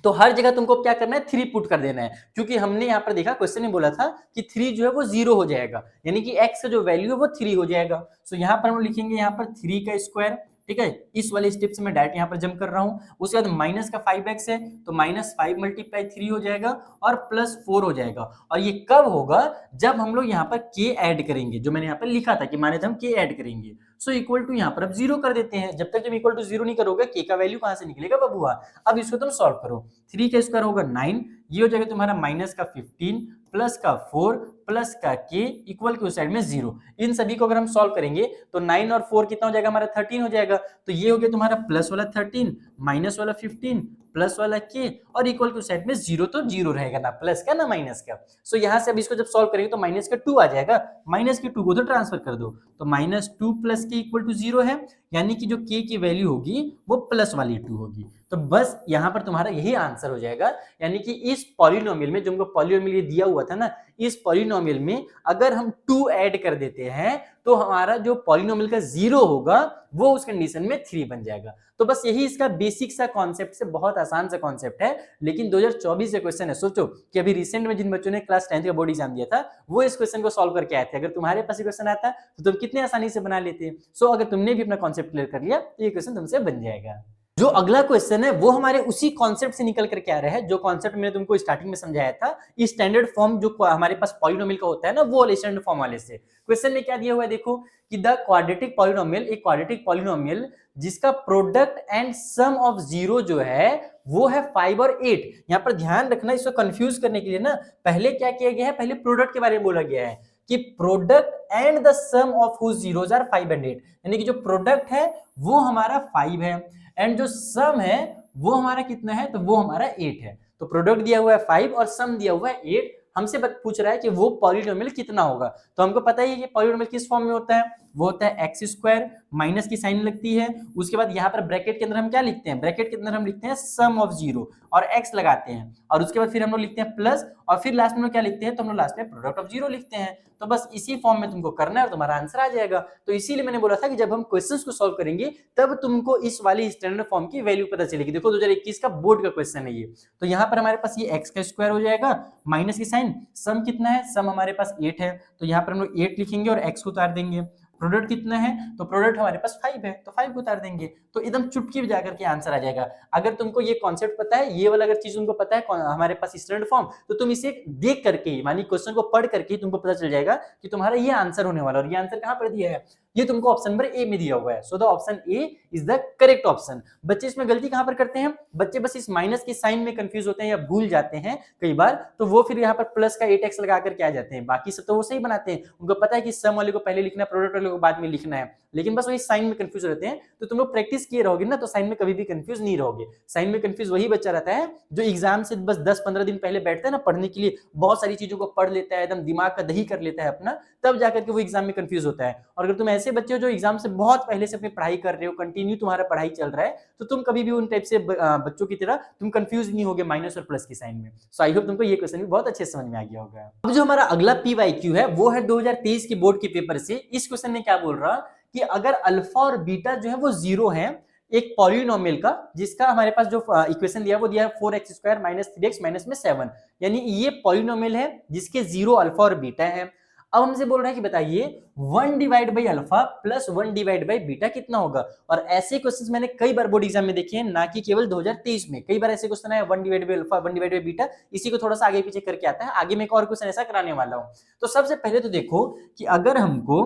तो हर जगह तुमको क्या करना है, 3 पुट कर देना है, क्योंकि हमने यहाँ पर देखा क्वेश्चन में बोला था कि 3 जो है वो 0 हो जाएगा, यानी कि x का जो वैल्यू है वो 3 हो जाएगा। सो यहाँ पर हम लिखेंगे यहाँ पर 3 का स्क्वायर, ठीक है, इस वाले स्टेप से मैं डायरेक्ट यहाँ पर जंप कर रहा हूँ। उसके बाद माइनस का 5x है तो -5 × 3 हो जाएगा और +4 हो जाएगा। और ये कब होगा, जब हम लोग यहाँ पर k ऐड करेंगे, जो मैंने यहाँ पर लिखा था कि माने तो हम k ऐड करेंगे। सो इक्वल टू यहाँ पर अब 0 कर देते हैं। जब तक जब इक्वल टू 0 नहीं करोगे k का वैल्यू कहाँ से निकलेगा बबुआ। अब इसको तुम सॉल्व करो, 3 का स्क्वायर होगा 9, ये हो जाएगा तुम्हारा माइनस का 15 प्लस का 4 प्लस का k इक्वल के उस साइड में 0। इन सभी को अगर हम सॉल्व करेंगे तो 9 और 4 कितना हो जाएगा हमारा 13 हो जाएगा। तो ये हो गया तुम्हारा प्लस वाला 13 माइनस वाला 15 प्लस वाला k और इक्वल के उस साइड में 0, तो 0 रहेगा, ना प्लस का ना माइनस का। सो यहाँ से अब इसको जब सॉल्व करेंगे तो माइनस का 2 आ जाएगा, माइनस के 2 को तो ट्रांसफर कर दो, तो -2 + k इक्वल टू 0 है, यानी कि जो k की वैल्यू होगी वो प्लस वाली 2 होगी। तो बस यहाँ पर तुम्हारा यही आंसर हो जाएगा, यानी कि इस पॉलिनोमियल में जो हमको पॉलिनोमियल ये दिया हुआ था ना, इस पॉलिनोमियल में अगर हम 2 ऐड कर देते हैं तो हमारा जो पॉलिनोमियल का 0 होगा वो उस कंडीशन में 3 बन जाएगा। तो बस यही इसका बेसिक सा कॉन्सेप्ट से, बहुत आसान सा कॉन्सेप्ट है, लेकिन 2024 से क्वेश्चन है। सोचो कि अभी रिसेंट में जिन बच्चों ने क्लास 10th का बोर्ड एग्जाम दिया था वो इस क्वेश्चन को सॉल्व करके आए थे। अगर तुम्हारे पास ये क्वेश्चन आता तो तुम कितने आसानी से बना लेते। सो अगर तुमने भी अपना कॉन्सेप्ट क्लियर कर लिया तो ये क्वेश्चन तुमसे बन जाएगा। जो अगला क्वेश्चन है वो हमारे उसी कॉन्सेप्ट से निकल करके आ रहा है, जो कॉन्सेप्ट मैंने तुमको स्टार्टिंग में समझाया था, स्टैंडर्ड फॉर्म जो हमारे पास पॉलिनोमियल का होता है ना, वो स्टैंडर्ड फॉर्म वाले से। क्वेश्चन में क्या दिया हुआ है देखो कि द क्वाड्रेटिक पॉलिनोमियल, एक क्वाड्रेटिक पॉलिनोमियल जिसका product and sum of zero जो है वो है 5 और 8। यहाँ पर ध्यान रखना, इसको कंफ्यूज करने के लिए ना पहले क्या किया गया है, पहले प्रोडक्ट के बारे में बोला गया है कि product and the sum of whose zeros are 5 and 8, यानी कि जो प्रोडक्ट है वो हमारा 5 है एंड जो सम है वो हमारा कितना है, तो वो हमारा 8 है। तो प्रोडक्ट दिया हुआ है 5 और सम दिया हुआ है 8, हमसे पूछ रहा है कि वो पॉलिनोमियल कितना होगा। तो हमको पता ही है कि पॉलिनोमियल किस फॉर्म में होता है, वो होता है एक्स स्क्वायर, माइनस की साइन लगती है, उसके बाद यहाँ पर ब्रैकेट के अंदर हम क्या लिखते हैं, ब्रैकेट के अंदर हम लिखते हैं सम ऑफ जीरो और एक्स लगाते हैं, और उसके बाद फिर हम लोग लिखते हैं प्लस, और फिर लास्ट में क्या लिखते हैं, तो हम लोग लास्ट में प्रोडक्ट ऑफ जीरो लिखते हैं। तो बस इसी फॉर्म में तुमको करना है और तुम्हारा आंसर आ जाएगा। तो इसीलिए मैंने बोला था कि जब हम क्वेश्चंस को सॉल्व करेंगे तब तुमको इस वाली स्टैंडर्ड फॉर्म की वैल्यू पता चलेगी। देखो 2021 का बोर्ड का क्वेश्चन है ये। तो यहाँ पर हमारे पास ये एक्स का स्क्वायर हो जाएगा, माइनस की साइन, सम कितना है, सम हमारे पास 8 है, तो यहाँ पर हम लोग 8 लिखेंगे और एक्स को उतार देंगे। प्रोडक्ट कितना है, तो प्रोडक्ट हमारे पास 5 है, तो 5 को उतार देंगे, तो एकदम चुटकी बजा करके आंसर आ जाएगा। अगर तुमको ये कॉन्सेप्ट पता है, ये वाला अगर चीज तुमको पता है हमारे पास स्टैंडर्ड फॉर्म, तो तुम इसे देख करके मानी क्वेश्चन को पढ़ करके तुमको पता चल जाएगा कि तुम्हारा ये आंसर होने वाला है। और ये आंसर कहां पर दिया है, ये तुमको ऑप्शन नंबर ए में दिया हुआ है। So the option A is the correct option. बच्चे इसमें गलती कहां पर करते हैं, बच्चे बस इस माइनस की साइन में कंफ्यूज होते हैं या भूल जाते हैं कई बार, तो वो फिर यहाँ पर प्लस का 8x लगा करके आ जाते हैं। बाकी सब तो वो सही बनाते हैं, उनको पता है कि सम वाले को पहले लिखना है, प्रोडक्ट वाले को बाद में लिखना है, लेकिन बस वही साइन में कंफ्यूज रहते हैं। तो तुम लोग प्रैक्टिस किए रहोगे ना, तो साइन में कभी भी कंफ्यूज नहीं रहोगे। साइन में कंफ्यूज वही बच्चा रहता है जो एग्जाम से बस 10-15 दिन पहले बैठता है ना पढ़ने के लिए, बहुत सारी चीजों को पढ़ लेता है, एकदम दिमाग का दही कर लेता है अपना, तब जाकर के वो एग्जाम में कंफ्यूज होता है। और अगर तुम ऐसे बच्चे हो जो एग्जाम से बहुत पहले से अपनी पढ़ाई कर रहे हो, कंटिन्यू तुम्हारा पढ़ाई चल रहा है, तो तुम कभी भी उन टाइप से बच्चों की तरह तुम कंफ्यूज नहीं होगे माइनस और प्लस की साइन में। सो आई होप तुमको ये क्वेश्चन भी बहुत अच्छे से समझ में आ गया होगा। अब जो हमारा अगला PYQ है वो है 2023 के बोर्ड के पेपर से। इस क्वेश्चन में क्या बोल रहा कि अगर अल्फा और बीटा जो है वो जीरो है एक पॉलिनोमियल का, जिसका हमारे पास जो इक्वेशन दिया वो दिया है 4x square minus 3x minus में 7, यानी ये पॉलिनोमियल है जिसके जीरो अल्फा और बीटा है। अब हमसे बोल रहा है कि बताइए 1 divide by alpha plus 1 divide by beta कितना होगा। और ऐसे क्वेश्चंस मैंने कई बार बोर्ड एग्जाम में देखे हैं, ना कि केवल 2023 में, कई बार ऐसे क्वेश्चन है 1 divide by alpha 1 divide by beta, इसी को थोड़ा सा आगे पीछे करके आता है। आगे में एक और क्वेश्चन ऐसा कराने वाला हूं। तो सबसे पहले तो देखो कि अगर हमको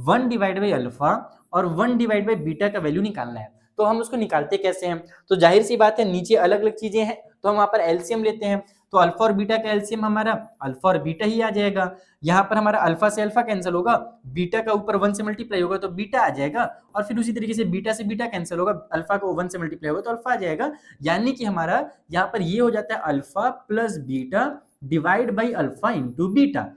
1 डिवाइड बाई अल्फा और 1 डिवाइड बाई बीटा का वैल्यू निकालना है, तो हम उसको निकालते कैसे हैं। तो जाहिर सी बात है नीचे अलग अलग चीजें हैं, तो हम वहां पर एलसीएम लेते हैं। तो अल्फा और बीटा का एलसीएम हमारा अल्फा और बीटा ही आ जाएगा। यहाँ पर हमारा अल्फा से अल्फा कैंसिल होगा, बीटा का ऊपर 1 से मल्टीप्लाई होगा तो बीटा आ जाएगा, और फिर उसी तरीके से बीटा से बीटा कैंसिल होगा, अल्फा को 1 से मल्टीप्लाई होगा तो अल्फा आ जाएगा। यानी कि हमारा यहाँ पर ये हो जाता है alpha plus beta divide by alpha into beta.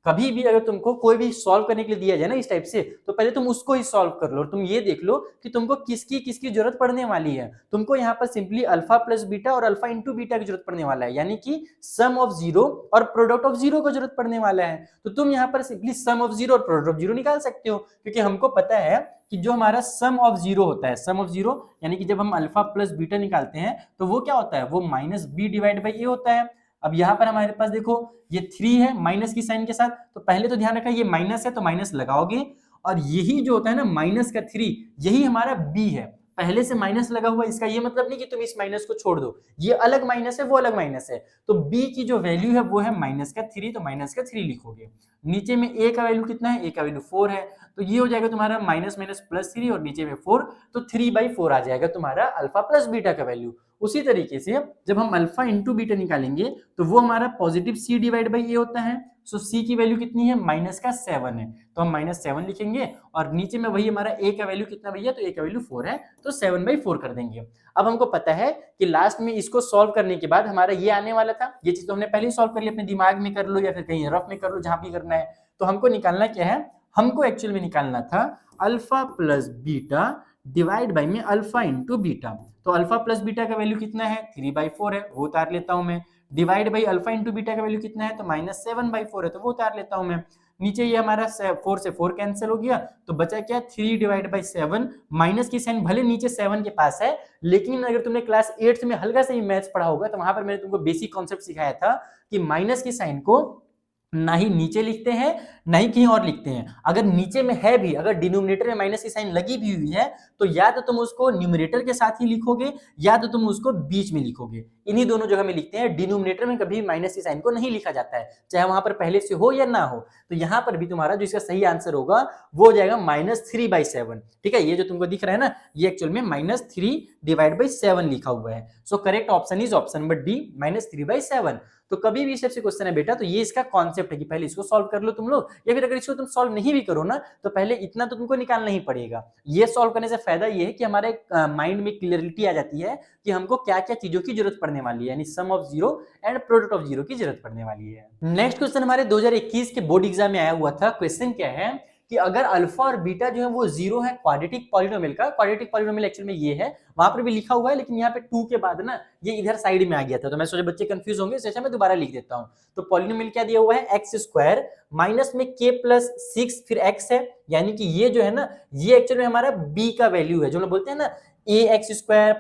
कभी भी अगर तुमको कोई भी सॉल्व करने के लिए दिया जाए ना इस टाइप से, तो पहले तुम उसको ही सॉल्व कर लो और तुम ये देख लो कि तुमको किसकी किसकी जरूरत पड़ने वाली है। तुमको यहाँ पर सिंपली अल्फा प्लस बीटा और अल्फा इंटू बीटा की जरूरत पड़ने वाला है, यानी कि सम ऑफ जीरो और प्रोडक्ट ऑफ जीरो को जरूरत पड़ने वाला है। तो तुम यहाँ पर सिंपली सम ऑफ जीरो और प्रोडक्ट ऑफ जीरो निकाल सकते हो, क्योंकि हमको पता है कि जो हमारा सम ऑफ जीरो होता है, सम ऑफ जीरो यानी कि जब हम अल्फा प्लस बीटा निकालते हैं तो वो क्या होता है, वो माइनस बी डिवाइड बाई ए होता है। अब यहाँ पर हमारे पास देखो ये 3 है माइनस की साइन के साथ, तो पहले तो ध्यान रखा ये माइनस है तो माइनस लगाओगे, और यही जो होता है ना माइनस का 3 यही हमारा b है। पहले से माइनस लगा हुआ, इसका ये मतलब नहीं कि तुम इस माइनस को छोड़ दो, ये अलग माइनस है वो अलग माइनस है। तो b की जो वैल्यू है वो है माइनस का 3, तो माइनस का 3 लिखोगे। नीचे में a का वैल्यू कितना है, a का वैल्यू 4 है, तो ये हो जाएगा तुम्हारा माइनस माइनस प्लस 3 और नीचे में 4, तो 3/4 आ जाएगा तुम्हारा अल्फा प्लस बीटा का वैल्यू। उसी तरीके से जब हम अल्फा इंटू बीटा निकालेंगे तो वो हमारा पॉजिटिव c डिवाइड बाई ए होता है। सो c की वैल्यू कितनी है, माइनस का 7 है, तो हम -7 लिखेंगे, और नीचे में वही हमारा a का वैल्यू कितना भैया, तो a का वैल्यू 4 है, तो 7/4 कर देंगे। अब हमको पता है कि लास्ट में इसको सॉल्व करने के बाद हमारा ये आने वाला था, ये चीज तो हमने पहले ही सॉल्व कर ली, अपने दिमाग में कर लो या फिर कहीं रफ में कर लो, जहां भी करना है। तो हमको निकालना क्या है, हमको एक्चुअल में निकालना था alpha plus beta divide by में अल्फा इंटू बीटा। तो अल्फा प्लस बीटा का वैल्यू कितना है, 3/4 है, वो उतार लेता हूं मैं। Divide by alpha into beta का वैल्यू कितना है, तो -7/4 है, तो वो उतार लेता हूं मैं। नीचे ये हमारा 4 से 4 कैंसिल हो गया, तो बचा क्या 3 डिवाइड बाई 7। माइनस की साइन भले नीचे 7 के पास है, लेकिन अगर तुमने क्लास 8 में हल्का सा ही मैथ्स पढ़ा होगा तो वहां पर मैंने तुमको बेसिक कॉन्सेप्ट सिखाया था कि माइनस की साइन को ना ही नीचे लिखते हैं ना ही कहीं और लिखते हैं। अगर नीचे में है भी, अगर डिनोमिनेटर में माइनस की साइन लगी भी हुई है, तो या तो तुम उसको न्यूमरेटर के साथ ही लिखोगे या तो तुम उसको बीच में लिखोगे। इन्हीं दोनों जगह में लिखते हैं। डिनोमिनेटर में कभी माइनस के साइन को नहीं लिखा जाता है, चाहे वहां पर पहले से हो या ना हो। तो यहाँ पर भी तुम्हारा जो इसका सही आंसर होगा वो हो जाएगा -3/7। ठीक है, ये जो तुमको दिख रहा है ना, ये एक्चुअल में -3/7 लिखा हुआ है। So correct option is option number D, -3/7। तो कभी भी इस टाइप से क्वेश्चन है बेटा, तो ये इसका कॉन्सेप्ट है कि पहले इसको सॉल्व कर लो तुम लोग, या फिर अगर इसको तुम सॉल्व नहीं भी करो ना, तो पहले इतना तो तुमको निकालना ही पड़ेगा। ये सॉल्व करने से फायदा ये है कि हमारे माइंड में क्लियरिटी आ जाती है कि हमको क्या क्या चीजों की जरूरत पड़ने वाली है, यानी sum of zero and product of zero की जरूरत पड़ने वाली है। नेक्स्ट क्वेश्चन हमारे 2021 के बोर्ड एग्जाम में आया हुआ था। क्वेश्चन क्या है कि अगर अल्फा और बीटा जो है वो जीरो है क्वाड्रेटिक पॉलिनोमियल का, क्वाड्रेटिक पॉलिनोमियल एक्चुअल में ये है, वहां पर भी लिखा हुआ है, लेकिन यहाँ पे 2 के बाद ना ये इधर साइड में आ गया था, तो मैं सोचा बच्चे कंफ्यूज होंगे, इससे मैं दोबारा लिख देता हूँ। तो पॉलिनोमियल क्या दिया हुआ है, x² माइनस में k+6 फिर x है, यानी कि ये जो है ना, ये एक्चुअल में हमारा b का वैल्यू है, जो हम बोलते हैं ना ax²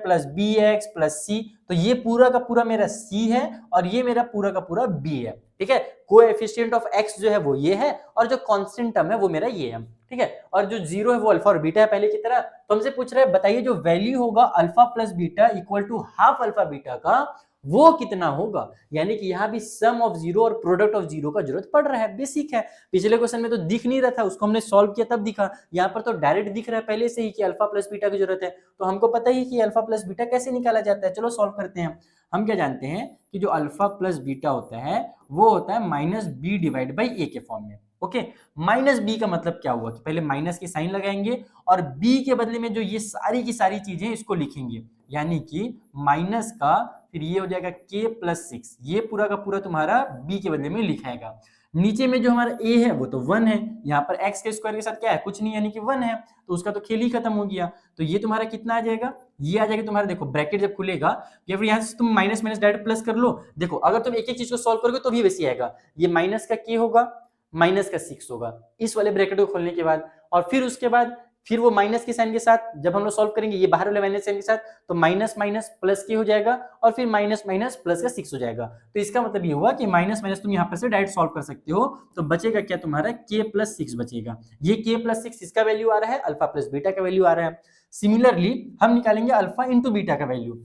+ bx + c, तो ये पूरा का पूरा मेरा c है और ये मेरा पूरा का पूरा b है। ठीक है, कोएफिशिएंट ऑफ x जो है वो ये है और जो कांस्टेंट टर्म है वो मेरा ये है। ठीक है, और जो जीरो है वो अल्फा और बीटा है पहले की तरह। तो हमसे पूछ रहा है बताइए जो वैल्यू होगा alpha plus beta equal to half alpha beta का वो कितना होगा, यानी कि यहाँ भी सम ऑफ जीरो और प्रोडक्ट ऑफ जीरो का जरूरत पड़ रहा है, बेसिक है। पिछले क्वेश्चन में तो दिख नहीं रहा था, उसको हमने सॉल्व किया तब दिखा, यहाँ पर तो डायरेक्ट दिख रहा है पहले से ही कि अल्फा प्लस बीटा की जरूरत है। तो हमको पता ही कि अल्फा प्लस बीटा कैसे निकाला जाता है, चलो सॉल्व करते हैं। हम क्या जानते हैं कि जो अल्फा प्लस बीटा होता है वो होता है -b/a के फॉर्म में। ओके, -b का मतलब क्या हुआ कि पहले माइनस के साइन लगाएंगे और b के बदले में जो ये सारी की सारी चीजें इसको लिखेंगे, यानी कि माइनस का फिर ये हो जाएगा k+6, ये पूरा का पूरा तुम्हारा b के बदले में लिखाएगा। नीचे में जो हमारा a है वो तो 1 है, यहाँ पर x के स्क्वायर के साथ क्या है, कुछ नहीं, यानी कि 1 है, तो उसका तो खेल ही खत्म हो गया। तो ये तुम्हारा कितना आ जाएगा, ये आ जाएगा तुम्हारा, देखो ब्रैकेट जब खुलेगा या फिर यहाँ से तुम माइनस माइनस डायरेक्ट प्लस कर लो। देखो अगर तुम एक एक चीज को सॉल्व करोगे तो भी वैसे आएगा, ये माइनस का k होगा, माइनस का 6 होगा इस वाले ब्रैकेट को खोलने के बाद, और फिर उसके बाद फिर वो माइनस के साइन के साथ जब हम लोग सॉल्व करेंगे ये बाहर वाले माइनस साइन के साथ, तो माइनस माइनस प्लस के हो जाएगा और फिर माइनस माइनस प्लस का 6 हो जाएगा। तो इसका मतलब ये हुआ कि माइनस माइनस तुम यहाँ पर से डायरेक्ट सॉल्व कर सकते हो। तो बचेगा क्या तुम्हारा k+6 बचेगा, ये k+6 इसका वैल्यू आ रहा है, अल्फा प्लस बीटा का वैल्यू आ रहा है। सिमिलरली हम निकालेंगे अल्फा इंटू बीटा का वैल्यू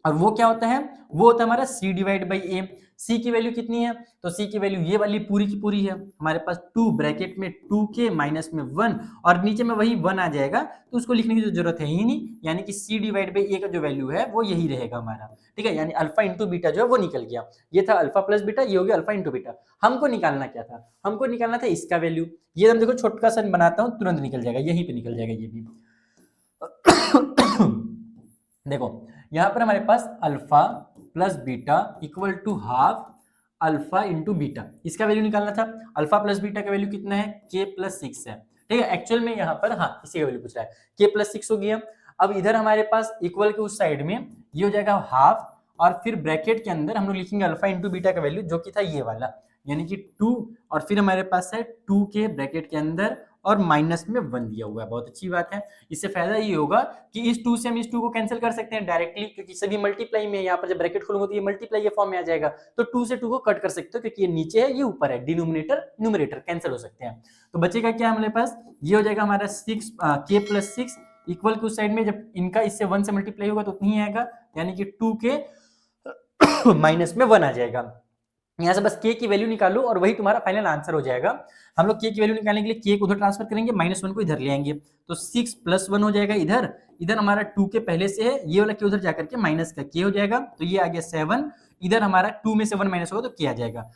और वो क्या होता है, वो होता है हमारा c/a। c की वैल्यू कितनी है, तो c की वैल्यू ये वाली पूरी की पूरी है हमारे पास 2 ब्रैकेट में 2k माइनस में 1 और नीचे में वही 1 आ जाएगा, तो उसको लिखने की जरूरत है ही नहीं, यानी कि c/a का जो वैल्यू है वो यही रहेगा हमारा। ठीक है, यानी अल्फा इंटू बीटा जो है वो निकल गया, ये था अल्फा प्लस बीटा, ये हो गया अल्फा इंटू बीटा। हमको निकालना क्या था, हमको निकालना था इसका वैल्यू। ये हम देखो छोटा सा बनाता हूँ, तुरंत निकल जाएगा, यहीं पे निकल जाएगा ये भी। देखो यहाँ पर हमारे पास alpha plus beta equal to half alpha into beta, इसका वैल्यू निकालना था। अल्फा प्लस बीटा का वैल्यू कितना है, k+6 है। ठीक है, एक्चुअल में यहाँ पर हाँ इसी का वैल्यू पूछ रहा है, k+6 हो गया। अब इधर हमारे पास इक्वल के उस साइड में ये हो जाएगा हाफ और फिर ब्रैकेट के अंदर हम लोग लिखेंगे अल्फा इंटू बीटा का वैल्यू जो कि था ये वाला, यानी कि 2 और फिर हमारे पास है 2k ब्रैकेट के अंदर और माइनस में 1 दिया हुआ है। बहुत अच्छी बात है, इससे फायदा ये होगा कि इस 2 से हम इस 2 को कैंसिल कर सकते हैं डायरेक्टली, क्योंकि सभी मल्टीप्लाई में, यहाँ पर जब ब्रैकेट खोलूंगा तो ये मल्टीप्लाई के फॉर्म में आ जाएगा, तो 2 से 2 को कट कर सकते हो क्योंकि ये नीचे है ये ऊपर है, डिनोमिनेटर न्यूमरेटर कैंसिल हो सकते हैं। तो बचेगा क्या हमारे पास, ये हो जाएगा हमारा k+6 इक्वल के उस साइड में जब इनका इससे 1 से मल्टीप्लाई होगा तो उतना ही आएगा, यानी कि 2k माइनस में 1 आ जाएगा। यहाँ से बस k की वैल्यू निकालो और वही तुम्हारा फाइनल आंसर हो जाएगा। हम लोग k की वैल्यू निकालने के लिए k को उधर ट्रांसफर करेंगे, -1 को इधर ले आएंगे, तो 6 + 1 हो जाएगा इधर, इधर हमारा 2k पहले से है, ये वाला k उधर जाकर के माइनस का k हो जाएगा, तो ये आ गया 7, इधर हमारा 2 में से 1 माइनस होगा तो k आ जाएगा।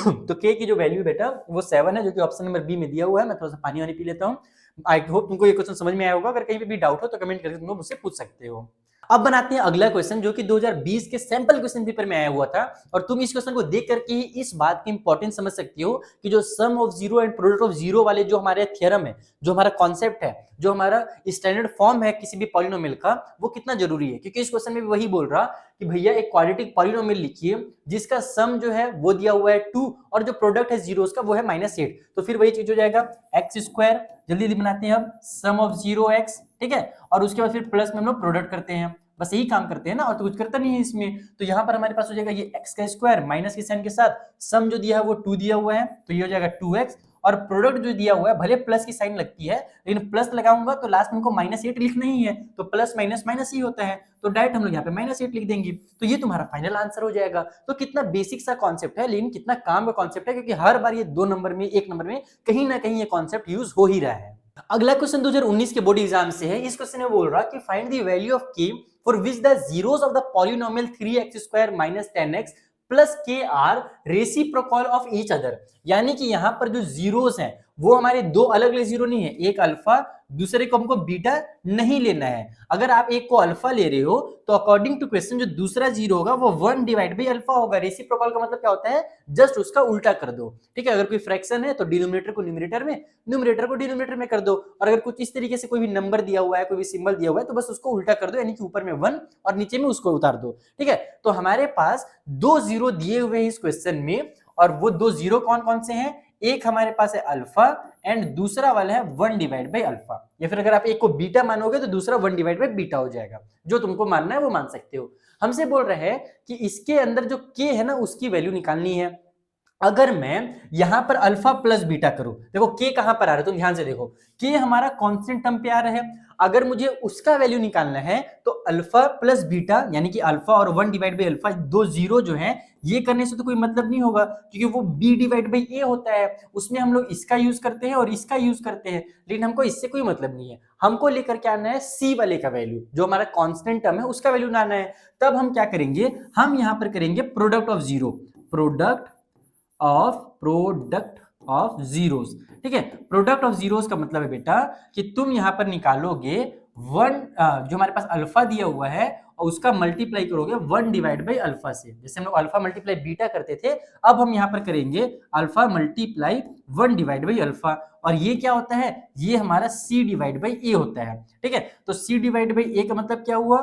तो k की जो वैल्यू बेटा वो 7 है, जो कि ऑप्शन नंबर बी में दिया हुआ है। मैं थोड़ा सा पानी वानी पी लेता हूँ। आई होप तुमको ये क्वेश्चन समझ में आया होगा, अगर कहीं पे भी डाउट हो तो कमेंट करके तुम मुझसे पूछ सकते हो। अब बनाते हैं अगला क्वेश्चन जो कि 2020 के सैंपल क्वेश्चन पेपर में आया हुआ था, और तुम इस क्वेश्चन को देख करके ही इस बात की इंपॉर्टेंस समझ सकती हो कि जो sum of zero and product of zero वाले जो हमारे थ्योरम है, जो हमारा कॉन्सेप्ट है, जो हमारा स्टैंडर्ड फॉर्म है किसी भी पॉलिनोमियल का, वो कितना जरूरी है। क्योंकि इस क्वेश्चन में भी वही बोल रहा कि भैया एक क्वाड्रेटिक पॉलिनोमियल लिखिए जिसका सम जो है वो दिया हुआ है 2 और जो प्रोडक्ट है जीरोस का वो है -8, तो फिर वही चीज हो जाएगा x²। जल्दी बनाते हैं अब, सम ऑफ 0x, ठीक है, और उसके बाद फिर प्लस में हम लोग प्रोडक्ट करते हैं, बस यही काम करते हैं ना, और तो कुछ करता नहीं है इसमें। तो यहाँ पर हमारे पास हो जाएगा ये x² माइनस के साइन के साथ, सम जो दिया है वो 2 दिया हुआ है, तो ये हो जाएगा 2x और प्रोडक्ट जो दिया हुआ है भले प्लस की साइन लगती है, लेकिन प्लस लगाऊंगा तो लास्ट में -8 लिखना ही है, तो प्लस माइनस माइनस ही होता है, तो डायरेक्ट हम लोग यहाँ पे -8 लिख देंगे। तो ये तुम्हारा फाइनल आंसर हो जाएगा। तो कितना बेसिक सा कॉन्सेप्ट है, लेकिन कितना काम का कॉन्सेप्ट है, क्योंकि हर बार ये 2 नंबर में 1 नंबर में कहीं ना कहीं ये कॉन्सेप्ट यूज हो ही रहा है। अगला क्वेश्चन 2019 के बोर्ड एग्जाम से है। इस क्वेश्चन में बोल रहा कि find the value of k for which the zeros of the polynomial 3x² - 10x plus k are reciprocal of each other. यानी कि यहां पर जो जीरोस हैं वो हमारे दो अलग अलग जीरो नहीं है, एक अल्फा दूसरे को हमको बीटा नहीं लेना है। अगर आप एक को अल्फा ले रहे हो तो अकॉर्डिंग टू क्वेश्चन जो दूसरा जीरो होगा वो 1 डिवाइड बाई अल्फा होगा। रेसिप्रोकल का मतलब क्या होता है, जस्ट उसका उल्टा कर दो। ठीक है, अगर कोई फ्रैक्शन है तो डिनोमिनेटर को न्यूमरेटर में, न्यूमरेटर को डिनोमिनेटर में कर दो। और अगर कुछ इस तरीके से कोई भी नंबर दिया हुआ है, कोई भी सिंबल दिया हुआ है, तो बस उसको उल्टा कर दो, यानी कि ऊपर में 1 और नीचे में उसको उतार दो। ठीक है, तो हमारे पास 2 जीरो दिए हुए हैं इस क्वेश्चन में, और वो 2 जीरो कौन कौन से हैं, एक हमारे पास है अल्फा एंड दूसरा वाला है 1 डिवाइड बाई अल्फा। या फिर अगर आप एक को बीटा मानोगे तो दूसरा 1 डिवाइड बाई बीटा हो जाएगा। जो तुमको मानना है वो मान सकते हो। हमसे बोल रहे हैं कि इसके अंदर जो k है ना उसकी वैल्यू निकालनी है। अगर मैं यहां पर अल्फा प्लस बीटा करूं, देखो k कहां पर आ रहा है, तुम ध्यान से देखो, k हमारा कांस्टेंट टर्म पे आ रहा है। अगर मुझे उसका वैल्यू निकालना है तो अल्फा प्लस बीटा यानी कि अल्फा और 1 डिवाइड बाई अल्फा, दो जीरो जो है ये करने से तो कोई मतलब नहीं होगा, क्योंकि वो b डिवाइड बाई a होता है, उसमें हम लोग इसका यूज करते हैं और इसका यूज करते हैं, लेकिन हमको इससे कोई मतलब नहीं है। हमको लेकर के आना है c वाले का वैल्यू, जो हमारा कांस्टेंट टर्म है उसका वैल्यू लाना है। तब हम क्या करेंगे, हम यहां पर करेंगे product of zero, product of zeros. ठीक है, प्रोडक्ट ऑफ जीरोस का मतलब है बेटा कि तुम यहां पर निकालोगे 1 जो हमारे पास अल्फा दिया हुआ है और उसका मल्टीप्लाई करोगे 1 डिवाइड बाई अल्फा से। जैसे हम लोग अल्फा मल्टीप्लाई बीटा करते थे, अब हम यहां पर करेंगे alpha multiply 1 divide by alpha. और ये क्या होता है, ये हमारा c डिवाइड बाई a होता है। ठीक है, तो c डिवाइड बाई a का मतलब क्या हुआ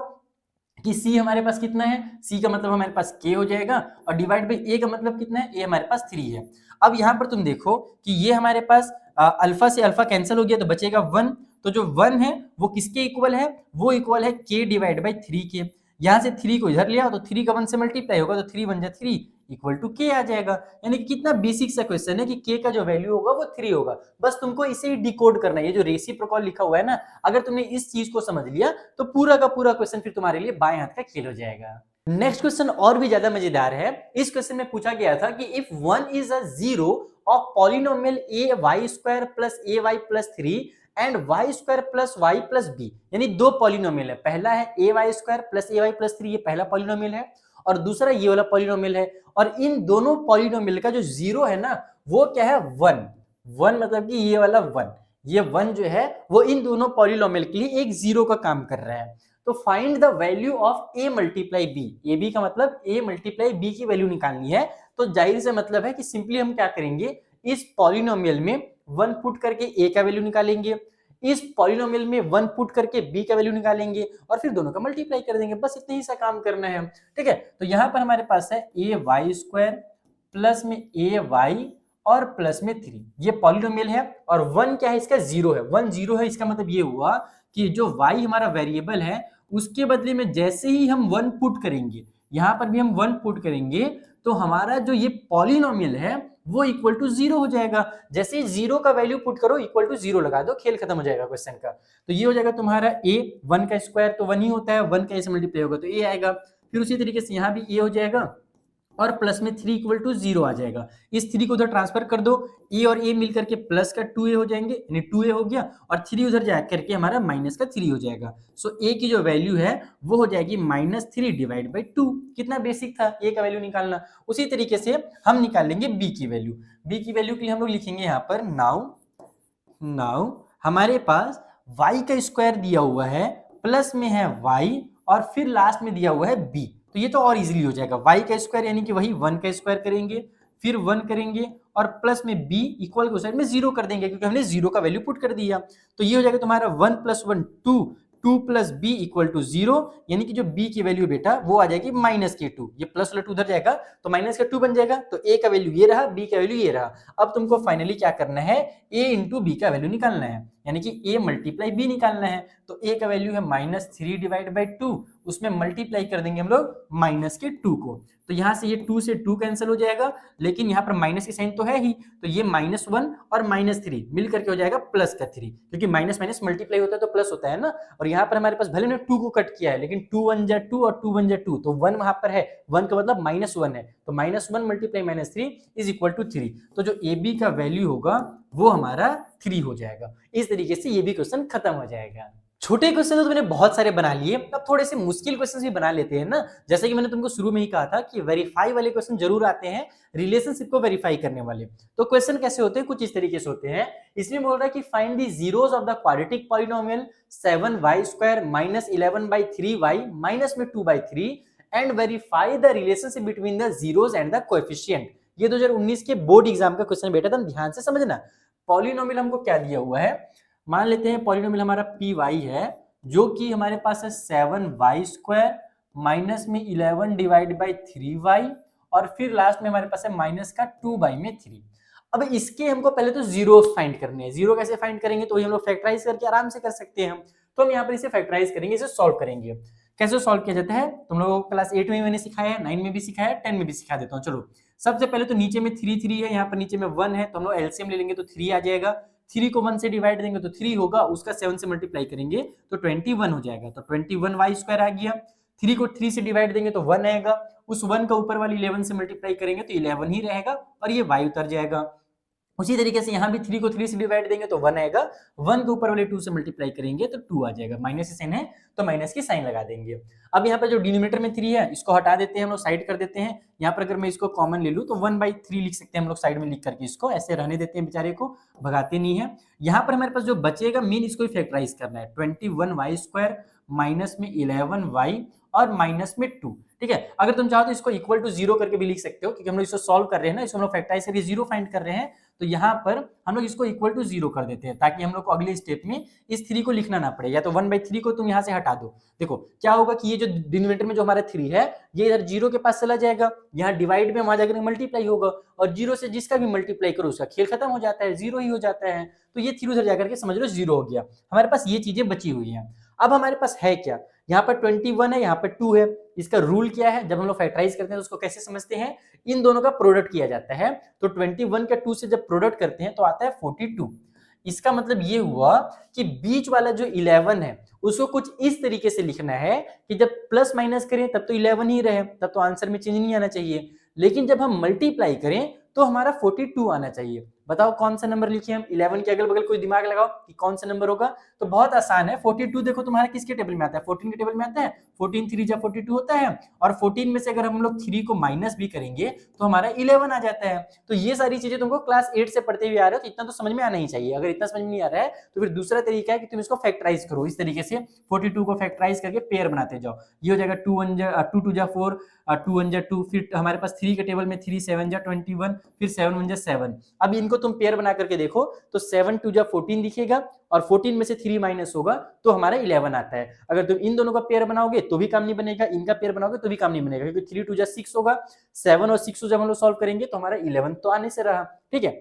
कि c हमारे पास कितना है, c का मतलब हमारे पास k हो जाएगा, और डिवाइड बाई a का मतलब कितना है, a हमारे पास 3 है। अब यहां पर तुम देखो कि ये हमारे पास अल्फा से अल्फा कैंसिल हो गया तो बचेगा 1। तो जो 1 है वो किसके इक्वल है, वो इक्वल है k डिवाइड बाई 3 के। यहां से 3 को इधर लिया तो 3 का 1 से मल्टीप्लाई होगा तो 3 1 जा 3 इक्वल टू k आ जाएगा। यानी कि कितना बेसिक सा क्वेश्चन है कि k का जो वैल्यू होगा वो 3 होगा। बस तुमको इसे ही डिकोड करना है। ये जो रेसिप्रोकल लिखा हुआ है ना, अगर तुमने इस चीज को समझ लिया तो पूरा का पूरा क्वेश्चन फिर तुम्हारे लिए बाएं हाथ का खेल हो जाएगा। नेक्स्ट क्वेश्चन और भी ज्यादा मजेदार है। इस क्वेश्चन में पूछा गया था कि if 1 is a zero of polynomial ay² plus ay plus 3 and y² plus y plus b, यानी दो पॉलिनोमियल है। पहला है ay² प्लस ay प्लस 3, ये पहला पॉलिनोमियल है, और दूसरा ये वाला पॉलिनोमियल है। और इन दोनों पॉलिनोमियल का जो जीरो है ना वो क्या है, 1 मतलब कि ये वाला 1, ये 1 जो है वो इन दोनों पॉलिनोमियल के लिए एक जीरो का काम कर रहा है। तो find the value of a multiply b, A B का मतलब a मल्टीप्लाई b की वैल्यू निकालनी है। तो जाहिर से मतलब है कि सिंपली हम क्या करेंगे, इस पॉलिनोमियल में 1 पुट करके a का वैल्यू निकालेंगे, इस पॉलिनोमियल में 1 पुट करके b का वैल्यू निकालेंगे, और फिर दोनों का मल्टीप्लाई कर देंगे। बस इतना ही सा काम करना है। ठीक है, तो यहाँ पर हमारे पास है ay² प्लस में ay और प्लस में 3, ये पॉलिनोमियल है। और 1 क्या है, इसका जीरो है, 1 जीरो है। इसका मतलब ये हुआ कि जो y हमारा वेरिएबल है उसके बदले में जैसे ही हम 1 पुट करेंगे, यहाँ पर भी हम 1 पुट करेंगे, तो हमारा जो ये पॉलिनोमियल है वो इक्वल टू 0 हो जाएगा। जैसे ही 0 का वैल्यू पुट करो इक्वल टू 0 लगा दो, खेल खत्म हो जाएगा क्वेश्चन का। तो ये हो जाएगा तुम्हारा a, 1 का स्क्वायर तो 1 ही होता है, 1 का a से मल्टीप्लाई होगा तो a आएगा। फिर उसी तरीके से यहाँ भी a हो जाएगा और प्लस में 3 इक्वल टू 0 आ जाएगा। इस 3 को उधर ट्रांसफर कर दो, a और a मिल करके प्लस का 2a हो जाएंगे, यानी 2a हो गया, और 3 उधर जा करके हमारा माइनस का 3 हो जाएगा। सो a की जो वैल्यू है वो हो जाएगी -3 डिवाइड बाई 2। कितना बेसिक था a का वैल्यू निकालना। उसी तरीके से हम निकालेंगे b की वैल्यू। b की वैल्यू के लिए हम लोग लिखेंगे यहाँ पर नाउ हमारे पास y का स्क्वायर दिया हुआ है, प्लस में है y, और फिर लास्ट में दिया हुआ है b। तो ये तो और इजीली हो जाएगा, y का स्क्वायर यानी कि वही 1 का स्क्वायर करेंगे, फिर 1 करेंगे, और प्लस में b इक्वल को साइड में 0 कर देंगे, क्योंकि हमने 0 का वैल्यू पुट कर दिया। तो ये हो जाएगा तुम्हारा 1 + 1 2, 2 + b इक्वल टू 0, यानी कि जो b की वैल्यू बेटा वो आ जाएगी -2। ये प्लस वाला 2 उधर जाएगा तो -2 बन जाएगा। तो a का वैल्यू ये रहा, b का वैल्यू ये रहा। अब तुमको फाइनली क्या करना है, a इंटू b का वैल्यू निकालना है, यानी कि a मल्टीप्लाई b निकालना है। तो a का वैल्यू है -3 डिवाइड बाई 2, उसमें मल्टीप्लाई कर देंगे हम लोग माइनस के 2 को, तो यहाँ से ये 2 से 2 कैंसिल हो जाएगा, लेकिन यहाँ पर माइनस की साइन तो है ही, तो ये -1 और -3 मिल करके हो जाएगा प्लस का 3, क्योंकि माइनस माइनस मल्टीप्लाई होता है तो प्लस होता है ना। और यहाँ पर हमारे पास भले ने 2 को कट किया है, लेकिन 2 1 जा 2 और 2 1 जा 2, तो 1 वहां पर है, 1 का मतलब -1 है, तो -1 मल्टीप्लाई -3 इज इक्वल टू 3, तो जो ए बी का वैल्यू होगा वो हमारा 3 हो जाएगा। इस तरीके से ये भी क्वेश्चन खत्म हो जाएगा। छोटे क्वेश्चन तो मैंने बहुत सारे बना लिए, अब थोड़े से मुश्किल क्वेश्चन भी बना लेते हैं ना। जैसे कि मैंने तुमको शुरू में ही कहा था कि वेरीफाई वाले क्वेश्चन जरूर आते हैं, रिलेशनशिप को वेरीफाई करने वाले। तो क्वेश्चन कैसे होते हैं, कुछ इस तरीके से होते हैं। इसमें बोल रहा है कि find the zeros of the quadratic polynomial 7y² - 11/3y - 2/3 and verify the relationship between the zeros and the coefficient. ये 2019 के बोर्ड एग्जाम का क्वेश्चन बेटा, तुम ध्यान से समझना। पॉलिनोमियल हमको क्या दिया हुआ है, मान लेते हैं पॉलिनोमियल हमारा पी वाई है, जो कि हमारे पास है 7y² माइनस में 11 डिवाइड बाई 3y और फिर लास्ट में हमारे पास है माइनस का 2y में 3। अब इसके हमको पहले तो जीरो फाइंड करने हैं। जीरो कैसे फाइंड करेंगे, तो ये हम लोग फैक्टराइज करके आराम से कर सकते हैं हम। तो हम यहाँ पर इसे फैक्टराइज करेंगे, इसे सॉल्व करेंगे। कैसे सॉल्व किया जाता है तुम लोगों को क्लास 8 में मैंने सिखाया है, 9 में भी सिखाया है, 10 में भी सिखा देता हूँ। चलो सबसे पहले तो नीचे में 3 3 है, यहाँ पर नीचे में 1 है, तो हम लोग एलसीएम ले लेंगे तो 3 आ जाएगा। 3 को 1 से डिवाइड देंगे तो 3 होगा, उसका 7 से मल्टीप्लाई करेंगे तो 21 हो जाएगा, तो 21y² आ गया। 3 को 3 से डिवाइड देंगे तो 1 आएगा, उस 1 का ऊपर वाली 11 से मल्टीप्लाई करेंगे तो 11 ही रहेगा और ये y उतर जाएगा। उसी तरीके से यहाँ भी 3 को 3 से डिवाइड देंगे तो 1 आएगा, 1 के ऊपर वाले 2 से मल्टीप्लाई करेंगे तो 2 आ जाएगा। माइनस की साइन है तो माइनस की साइन लगा देंगे। अब यहाँ पर जो डिनोमिनेटर में 3 है इसको हटा देते हैं हम लोग, साइड कर देते हैं। यहाँ पर अगर मैं इसको कॉमन ले लूँ तो 1/3 लिख सकते हैं हम लोग साइड में लिख करके, इसको ऐसे रहने देते हैं, बेचारे को भगाते नहीं है। यहाँ पर हमारे पास जो बचेगा मेन इसको ही फैक्टराइज करना है, 21y² माइनस में 11y और माइनस में 2। ठीक है, अगर तुम चाहो तो इसको इक्वल टू 0 करके भी लिख सकते हो, क्योंकि हम लोग इसको सॉल्व कर रहे हैं ना, इसको हम लोग फैक्टराइज करके 0 फाइंड कर रहे हैं, तो यहाँ पर हम लोग इसको इक्वल टू 0 कर देते हैं, ताकि हम लोग को अगले स्टेप में इस 3 को लिखना ना पड़े। या तो 1/3 को तुम यहाँ से हटा दो, देखो क्या होगा कि ये जो डिनोमिनेटर में जो हमारा 3 है ये इधर 0 के पास चला जाएगा, यहाँ डिवाइड में वहां जाकर मल्टीप्लाई होगा, और 0 से जिसका भी मल्टीप्लाई करो उसका खेल खत्म हो जाता है, 0 ही हो जाता है। तो ये 3 उधर जाकर के समझ लो 0 हो गया। हमारे पास ये चीजें बची हुई हैं। अब हमारे पास है क्या, यहाँ पर 21 है, यहाँ पर 2 है। इसका रूल क्या है, जब हम लोग फैक्टराइज करते हैं तो उसको कैसे समझते हैं, इन दोनों का प्रोडक्ट किया जाता है। तो 21 का 2 से जब प्रोडक्ट करते हैं तो आता है 42। इसका मतलब ये हुआ कि बीच वाला जो 11 है उसको कुछ इस तरीके से लिखना है कि जब प्लस माइनस करें तब तो 11 ही रहे, तब तो आंसर में चेंज नहीं आना चाहिए, लेकिन जब हम मल्टीप्लाई करें तो हमारा 42 आना चाहिए। बताओ कौन सा नंबर लिखे हम, 11 के अगल बगल कोई दिमाग लगाओ कि कौन सा नंबर होगा। तो बहुत आसान है, 42 देखो तुम्हारा किसके टेबल में आता है, 14 के टेबल में आता है। 14 3 जा 42 होता है, और 14 में से अगर हम लोग 3 को माइनस भी करेंगे तो हमारा 11 आ जाता है। तो ये सारी चीजें तुमको क्लास 8 से पढ़ते हुए आ रहे हो, तो इतना तो समझ में आना ही चाहिए। अगर इतना समझ में नहीं आ रहा है तो फिर दूसरा तरीका है कि तुम इसको फैक्टराइज करो इस तरीके से, 42 को फैक्टराइज करके पेयर बनाते जाओ। ये हो जाएगा 2 2 जा 4, 2 1 जा 2, फिर हमारे पास 3 के टेबल में 3 7 जा 21, फिर 7 1 जा 7। अब इनको तुम पेयर बना करके देखो तो 7 2 जा 14 दिखेगा, और 14 में से 3 माइनस होगा तो हमारा 11 आता है। अगर तुम इन दोनों का पेयर बनाओगे तो भी काम नहीं बनेगा, इनका पेयर बनाओगे तो भी काम नहीं बनेगा, क्योंकि 3 2 जा 6 होगा, 7 और 6 जब हम लोग सॉल्व करेंगे तो हमारा 11 तो आने से रहा। ठीक है,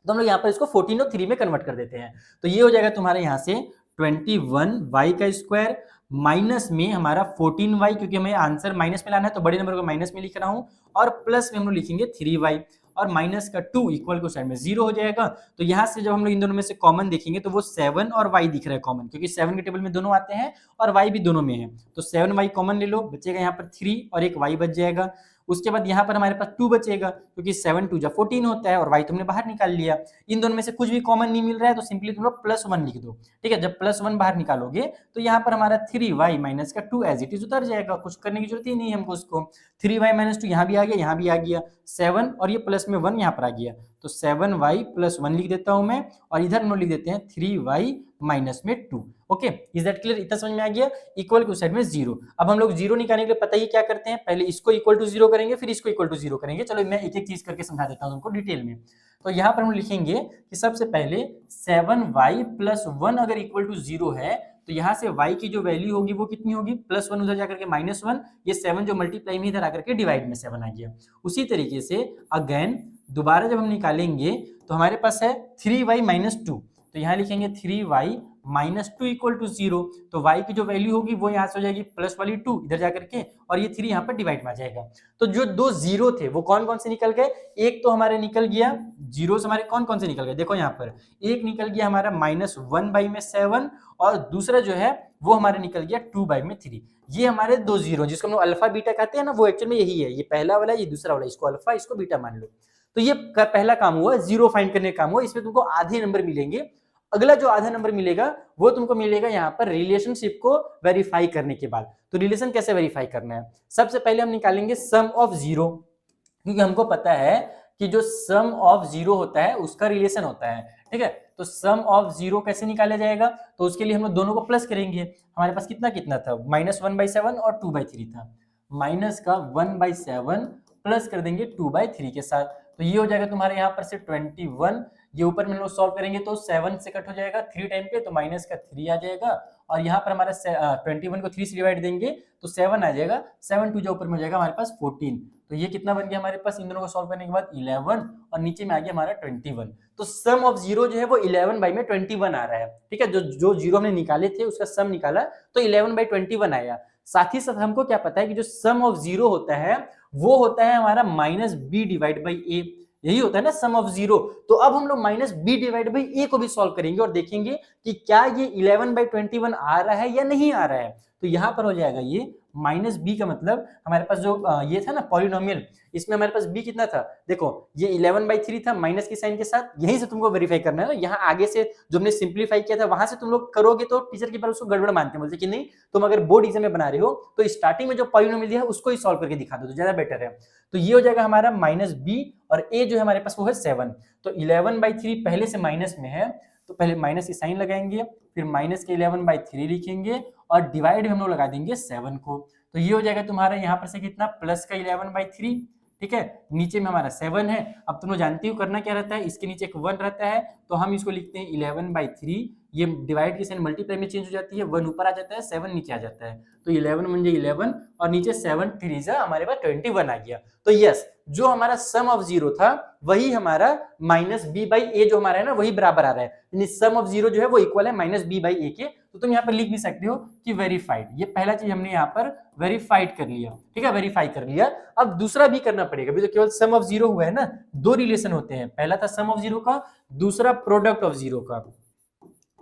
तो हम लोग यहाँ पर इसको 14 और 3 में कन्वर्ट कर देते हैं। तो ये हो जाएगा तुम्हारे यहाँ से 21y² माइनस में हमारा 14y, क्योंकि हमें आंसर माइनस में लाना है तो बड़े नंबर को माइनस में लिख रहा हूं, और प्लस में हम लोग लिखेंगे 3y, और माइनस का 2 इक्वल को साइड में 0 हो जाएगा। तो यहाँ से जब हम लोग इन दोनों में से कॉमन देखेंगे तो वो 7 और y दिख रहा है कॉमन, क्योंकि 7 के टेबल में दोनों आते हैं और y भी दोनों में है। तो 7y कॉमन ले लो, बचेगा यहाँ पर 3 और एक y बच जाएगा। उसके बाद यहाँ पर हमारे पास 2 बचेगा, क्योंकि 7 2 जा 14 होता है और y तुमने बाहर निकाल लिया। इन दोनों में से कुछ भी कॉमन नहीं मिल रहा है तो सिंपली तुम लोग +1 लिख दो। ठीक है, जब +1 बाहर निकालोगे तो यहाँ पर हमारा 3y माइनस का 2 एज इट इज उतर जाएगा, कुछ करने की जरूरत ही नहीं है हमको उसको। 3y माइनस 2 यहाँ भी आ गया, यहाँ भी आ गया, 7 और ये प्लस में 1 यहाँ पर आ गया, तो 7y + 1 लिख देता हूं मैं, और इधर हम लोग लिख देते हैं 3y माइनस में 2। ओके, इज दैट क्लियर, इतना समझ में आ गया। इक्वल के साइड में 0। अब हम लोग 0 निकालने के लिए पता ही क्या करते हैं, पहले इसको इक्वल टू 0 करेंगे, फिर इसको इक्वल टू 0 करेंगे। चलो मैं एक एक चीज करके समझा देता हूं तुमको डिटेल में। तो यहाँ पर हम लिखेंगे कि सबसे पहले 7y + 1 अगर इक्वल टू 0 है तो यहाँ से y की जो वैल्यू होगी वो कितनी होगी, +1 उधर जाकर के -1, ये 7 जो मल्टीप्लाई में इधर आकर के डिवाइड में 7 आ गया। उसी तरीके से अगेन दोबारा जब हम निकालेंगे तो हमारे पास है 3y - 2, तो यहाँ लिखेंगे 3y माइनस 2 इक्वल टू 0। तो y की जो वैल्यू होगी वो यहाँ से हो जाएगी प्लस वाली 2 इधर जाकर के, और ये 3 यहाँ पर डिवाइड में आ जाएगा। तो जो दो जीरो थे वो कौन कौन से निकल गए, एक तो हमारे निकल गया जीरो हमारे कौन कौन से निकल गए, देखो यहाँ पर एक निकल गया हमारा -1/7, और दूसरा जो है वो हमारे निकल गया 2/3। ये हमारे दो जीरो जिसको हम लोग अल्फा बीटा कहते हैं ना, वो एक्चुअल में यही है, ये पहला वाला ये दूसरा वाला, इसको अल्फा इसको बीटा मान लो। तो ये पहला काम हुआ, जीरो फाइंड करने का काम हुआ, इसमें तुमको आधे नंबर मिलेंगे। अगला जो आधा नंबर मिलेगा वो तुमको मिलेगा यहाँ पर रिलेशनशिप को वेरीफाई करने के बाद। तो रिलेशन कैसे वेरीफाई करना है, सबसे पहले हम निकालेंगे सम ऑफ जीरो, क्योंकि हमको पता है कि जो सम ऑफ जीरो होता है उसका रिलेशन होता है, ठीक है। तो सम ऑफ जीरो कैसे निकाला जाएगा, तो उसके लिए हम लोग दोनों को प्लस करेंगे। हमारे पास कितना कितना था, -1/7 और 2/3 था, माइनस का 1/7 प्लस कर देंगे 2/3 के साथ, तो ये हो जाएगा तुम्हारे यहाँ पर से 21। ये ऊपर में हम लोग सॉल्व करेंगे तो 7 से कट हो जाएगा 3 टाइम पे, तो माइनस का 3 आ जाएगा, और यहाँ पर हमारा 21 को 3 से डिवाइड देंगे तो 7 आ जाएगा, 7 2 जो ऊपर में हो जाएगा हमारे पास 14। तो ये कितना बन गया हमारे पास इन दोनों को सॉल्व करने के बाद 11, और नीचे में आ गया हमारा 21। तो सम ऑफ जीरो जो है वो 11/21 आ रहा है, ठीक है। जो जीरो हमने निकाले थे उसका सम निकाला तो 11/21 आया। साथ ही साथ हमको क्या पता है कि जो सम ऑफ जीरो होता है वो होता है हमारा -b/a, यही होता है ना सम ऑफ जीरो। तो अब हम लोग -b/a को भी सॉल्व करेंगे और देखेंगे कि क्या ये 11/21 आ रहा है या नहीं आ रहा है। तो यहाँ पर हो जाएगा ये -b का मतलब हमारे पास जो ये था ना पॉलिनोमियल, इसमें हमारे पास b कितना था, देखो ये 11/3 था माइनस के साइन के साथ, यहीं से तुमको वेरीफाई करना है ना। यहाँ आगे से जो हमने सिंप्लीफाई किया था वहां से तुम लोग करोगे तो टीचर के पास उसको गड़बड़ मानते हैं, बोलते कि नहीं तुम अगर बोर्ड एग्जाम में बना रहे हो तो स्टार्टिंग में जो पॉलिनोमियल दिया है उसको ही सॉल्व करके दिखा दो तो ज्यादा बेटर है। तो ये हो जाएगा हमारा -b, और a जो है हमारे पास वो है 7। तो 11/3 पहले से माइनस में है तो पहले माइनस की साइन लगाएंगे, फिर माइनस के 11/3 लिखेंगे, और डिवाइड हम लोग लगा देंगे 7 को। तो ये हो जाएगा तुम्हारा यहाँ पर से कितना प्लस का 11/3, ठीक है। नीचे में हमारा 7 है। अब तुम लोग जानती हो करना क्या रहता है, इसके नीचे एक 1 रहता है तो हम इसको लिखते हैं 11/3, ये डिवाइड की साइन मल्टीप्लाई में चेंज हो जाती है, 1 ऊपर आ जाता है 7 नीचे आ जाता है, तो 11 बन जाए 11, और नीचे 7 3 हमारे पास 21 आ गया। तो यस, जो हमारा सम ऑफ जीरो था वही हमारा -b/a जो हमारा है ना वही बराबर आ रहा है, यानी सम ऑफ जीरो जो है वो इक्वल है -b/a के। तो तुम यहाँ पर लिख भी सकते हो कि वेरीफाइड, ये पहला चीज हमने यहाँ पर वेरीफाइड कर लिया, ठीक है, वेरीफाई कर लिया। अब दूसरा भी करना पड़ेगा, अभी तो केवल सम ऑफ जीरो हुआ है ना, दो रिलेशन होते हैं, पहला था सम ऑफ जीरो का, दूसरा प्रोडक्ट ऑफ जीरो का।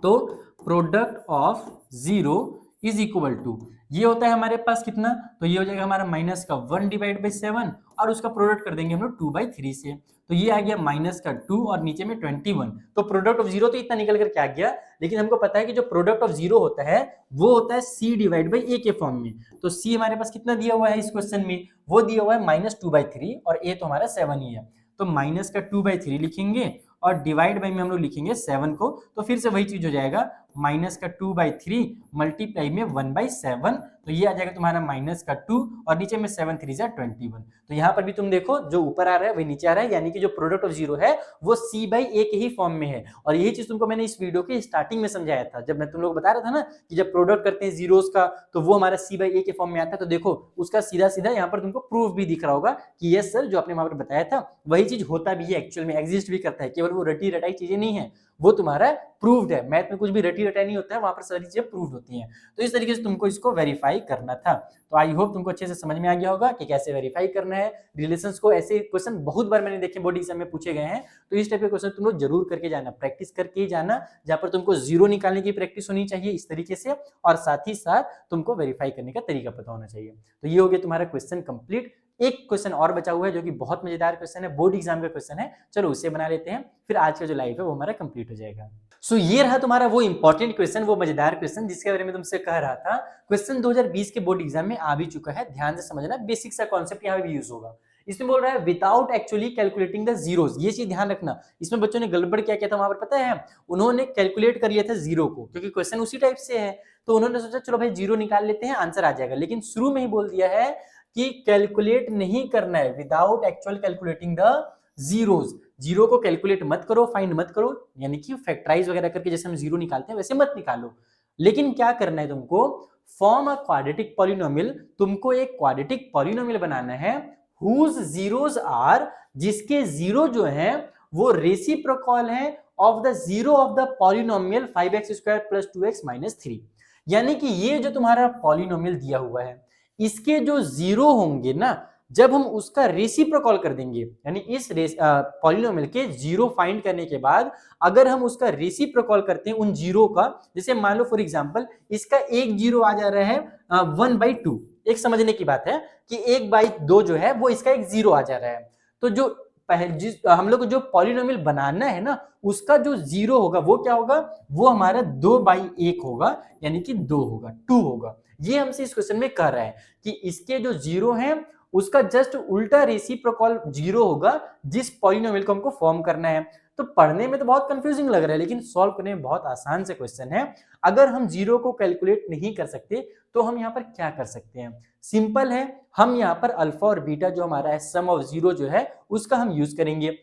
तो product of zero is equal to ये होता है हमारे पास कितना, तो ये हो जाएगा हमारा माइनस का 1/7, और उसका प्रोडक्ट कर देंगे हम लोग 2/3 से, तो ये आ गया माइनस का 2 और नीचे में 21। तो प्रोडक्ट ऑफ जीरो तो इतना निकल कर क्या गया, लेकिन हमको पता है कि जो प्रोडक्ट ऑफ जीरो होता है वो होता है c/a के फॉर्म में। तो c हमारे पास कितना दिया हुआ है इस क्वेश्चन में, वो दिया हुआ है -2/3, और a तो हमारा 7 ही है, तो माइनस का 2/3 लिखेंगे, और डिवाइड बाई में हम लोग लिखेंगे 7 को, तो फिर से वही चीज हो जाएगा माइनस का 2/3 मल्टीप्लाई में 1/7, तो ये आ जाएगा तुम्हारा माइनस का 2, और नीचे में 7 3 21। तो यहाँ पर भी तुम देखो जो ऊपर आ रहा है वही नीचे आ रहा है, यानी कि जो प्रोडक्ट ऑफ जीरो है वो c/a के ही फॉर्म में है। और यही चीज तुमको मैंने इस वीडियो के स्टार्टिंग में समझाया था, जब मैं तुम लोग बता रहा था ना कि जब प्रोडक्ट करते हैं जीरोस का तो वो हमारा c/a के फॉर्म में आता है। तो देखो उसका सीधा सीधा यहाँ पर तुमको प्रूफ भी दिख रहा होगा कि यस सर जो आपने वहां पर बताया था वही चीज होता भी है, एक्चुअल में एग्जिस्ट भी करता है, केवल वो रटी रटाई चीजें नहीं है, वो तुम्हारा प्रूव्ड है। मैथ में कुछ भी रटी रटाई नहीं होता है, वहां पर सारी चीजें प्रूव्ड होती हैं। तो इस तरीके से तुमको इसको वेरीफाई करना था। तो आई होप तुमको अच्छे से समझ में आ गया होगा कि कैसे वेरीफाई करना है रिलेशंस को। ऐसे क्वेश्चन बहुत बार मैंने देखे बोर्ड एग्जाम में पूछे गए हैं, तो इस टाइप के क्वेश्चन तुम लोग जरूर करके जाना, प्रैक्टिस करके ही जाना, जहां पर तुमको जीरो निकालने की प्रैक्टिस होनी चाहिए इस तरीके से, और साथ ही साथ तुमको वेरीफाई करने का तरीका पता होना चाहिए। तो ये हो गया तुम्हारा क्वेश्चन कंप्लीट। एक क्वेश्चन और बचा हुआ है जो कि बहुत मजेदार क्वेश्चन है, बोर्ड एग्जाम का क्वेश्चन है, चलो उसे बना लेते हैं, फिर आज का जो लाइव है वो हमारा कंप्लीट हो जाएगा। सो ये रहा तुम्हारा वो इंपॉर्टेंट क्वेश्चन, वो मजेदार क्वेश्चन जिसके बारे में तुमसे कह रहा था। क्वेश्चन 2020 के बोर्ड एग्जाम में आ भी चुका है, ध्यान से समझना, बेसिक सा कॉन्सेप्ट यहाँ भी यूज होगा। इसमें बोल रहा है without actually calculating the zeros, ये चीज ध्यान रखना। इसमें बच्चों ने गड़बड़ क्या किया था वहां पर पता है, उन्होंने कैलकुलेट कर लिया था जीरो को, क्योंकि क्वेश्चन उसी टाइप से है, तो उन्होंने सोचा चलो भाई जीरो निकाल लेते हैं आंसर आ जाएगा, लेकिन शुरू में ही बोल दिया है कि कैलकुलेट नहीं करना है, without actual calculating the zeros. Zero को कैलकुलेट मत करो, फाइंड मत करो, यानी कि फैक्टराइज वगैरह करके जैसे हम जीरो निकालते हैं वैसे मत निकालो। लेकिन क्या करना है तुमको, फॉर्म अ क्वाड्रेटिक पॉलिनोमियल, तुमको एक क्वाड्रेटिक पॉलिनोमियल बनाना है whose zeros are, जिसके जीरो जो है वो रेसिप्रोकल है of the zero of the polynomial 5x² plus 2x minus 3। यानी कि ये जो तुम्हारा पॉलिनोमियल दिया हुआ है, इसके जो जीरो होंगे ना, जब हम उसका रेसिप्रोकल कर देंगे, यानी इस पॉलिनोमियल के जीरो फाइंड करने के बाद अगर हम उसका रेसिप्रोकल करते हैं उन जीरो का, जैसे मान लो फॉर एग्जांपल इसका एक जीरो आ जा रहा है 1/2। एक समझने की बात है कि 1/2 जो है वो इसका एक जीरो आ जा रहा है। तो जो हम लोग को जो पॉलिनोमियल बनाना है ना, उसका जो जीरो होगा वो क्या होगा, वो हमारा 2/1 होगा, यानी कि 2 होगा, 2 होगा। ये हमसे इस क्वेश्चन में कह रहा है कि इसके जो जीरो है उसका जस्ट उल्टा रेसिप्रोकल जीरो होगा जिस पॉलिनोमियल को हमको फॉर्म करना है। तो पढ़ने में तो बहुत कंफ्यूजिंग लग रहा है, लेकिन सॉल्व करने में बहुत आसान से क्वेश्चन है। अगर हम जीरो को कैलकुलेट नहीं कर सकते तो हम यहाँ पर क्या कर सकते हैं, सिंपल है, हम यहाँ पर अल्फा और बीटा जो हमारा है सम ऑफ जीरो जो है उसका हम यूज करेंगे।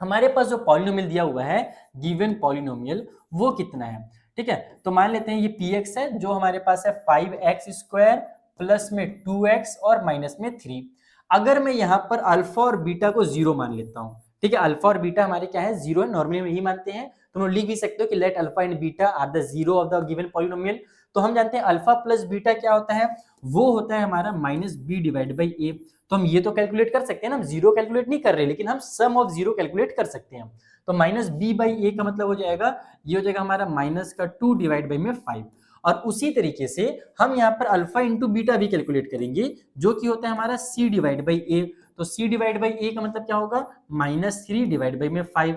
हमारे पास जो पॉलिनोमियल दिया हुआ है, गिवन पॉलिनोमियल, वो कितना है, ठीक है। तो मान लेते हैं ये px है जो हमारे पास है 5x² प्लस में 2x और माइनस में 3। अगर मैं यहाँ पर अल्फा और बीटा को जीरो मान लेता हूँ, ठीक है, अल्फा और बीटा हमारे क्या है, जीरो है, नॉर्मली हम यही मानते हैं। तुम लोग लिख भी सकते हो कि let alpha and beta are the zero of the given polynomial. तो हम जानते हैं अल्फा प्लस बीटा क्या होता है, वो होता है हमारा -b डिवाइड बाई a। तो हम ये तो कैलकुलेट कर सकते हैं ना, हम जीरो कैलकुलेट नहीं कर रहे, लेकिन हम सम ऑफ जीरो कैलकुलेट कर सकते हैं। तो -b/a का मतलब हो जाएगा, ये हो जाएगा हमारा -2 डिवाइड बाई में 5। और उसी तरीके से हम यहाँ पर अल्फा इंटू बीटा भी कैलकुलेट करेंगे, जो कि होता है हमारा c डिवाइड बाई a। तो c डिवाइड बाई a का मतलब क्या होगा, -3 डिवाइड बाई में 5।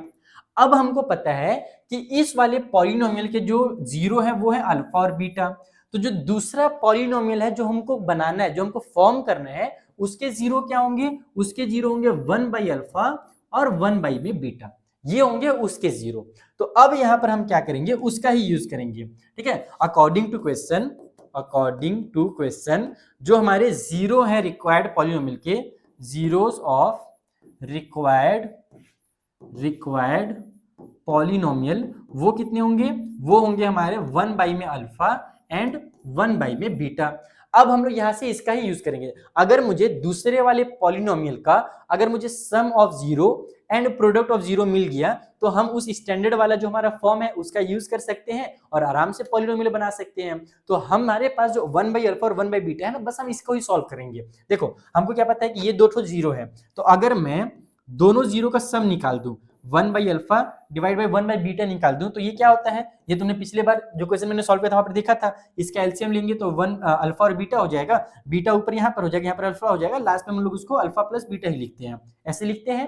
अब हमको पता है कि इस वाले पॉलिनोमियल के जो जीरो है वो है अल्फा और बीटा। तो जो दूसरा पॉलिनोमियल है जो हमको बनाना है, जो हमको फॉर्म करना है, उसके जीरो क्या होंगे, उसके जीरो होंगे 1/अल्फा और 1/में बीटा, ये होंगे उसके जीरो। तो अब यहां पर हम क्या करेंगे, उसका ही यूज करेंगे, ठीक है। अकॉर्डिंग टू क्वेश्चन जो हमारे जीरो है रिक्वायर्ड पॉलिनोमियल के, जीरोस ऑफ रिक्वायर्ड पॉलिनोमियल वो कितने होंगे, वो होंगे हमारे 1/ में अल्फा एंड 1/ में बीटा। अब हम लोग यहां से इसका ही यूज करेंगे। अगर मुझे दूसरे वाले पॉलिनोमियल का, अगर मुझे sum of zero and product of zero मिल गया, तो हम उस स्टैंडर्ड वाला जो हमारा फॉर्म है उसका यूज कर सकते हैं और आराम से पॉलिनोमियल बना सकते हैं। तो हमारे पास जो 1/अल्फा और 1/ बीटा है ना, बस हम इसको ही सॉल्व करेंगे। देखो हमको क्या पता है कि ये दो ठो जीरो है, तो अगर मैं दोनों जीरो का सम निकाल दूं, 1/अल्फा डिवाइड बाई 1/ बीटा निकाल दूं, तो ये क्या होता है, ये तुमने पिछले बार जो क्वेश्चन मैंने सॉल्व किया था वहां पर देखा था। इसका एलसीएम लेंगे तो अल्फा और बीटा हो जाएगा, बीटा ऊपर यहाँ पर हो जाएगा, यहाँ पर अल्फा हो जाएगा, लास्ट में हम लोग उसको अल्फा प्लस बीटा ही लिखते हैं, ऐसे लिखते हैं।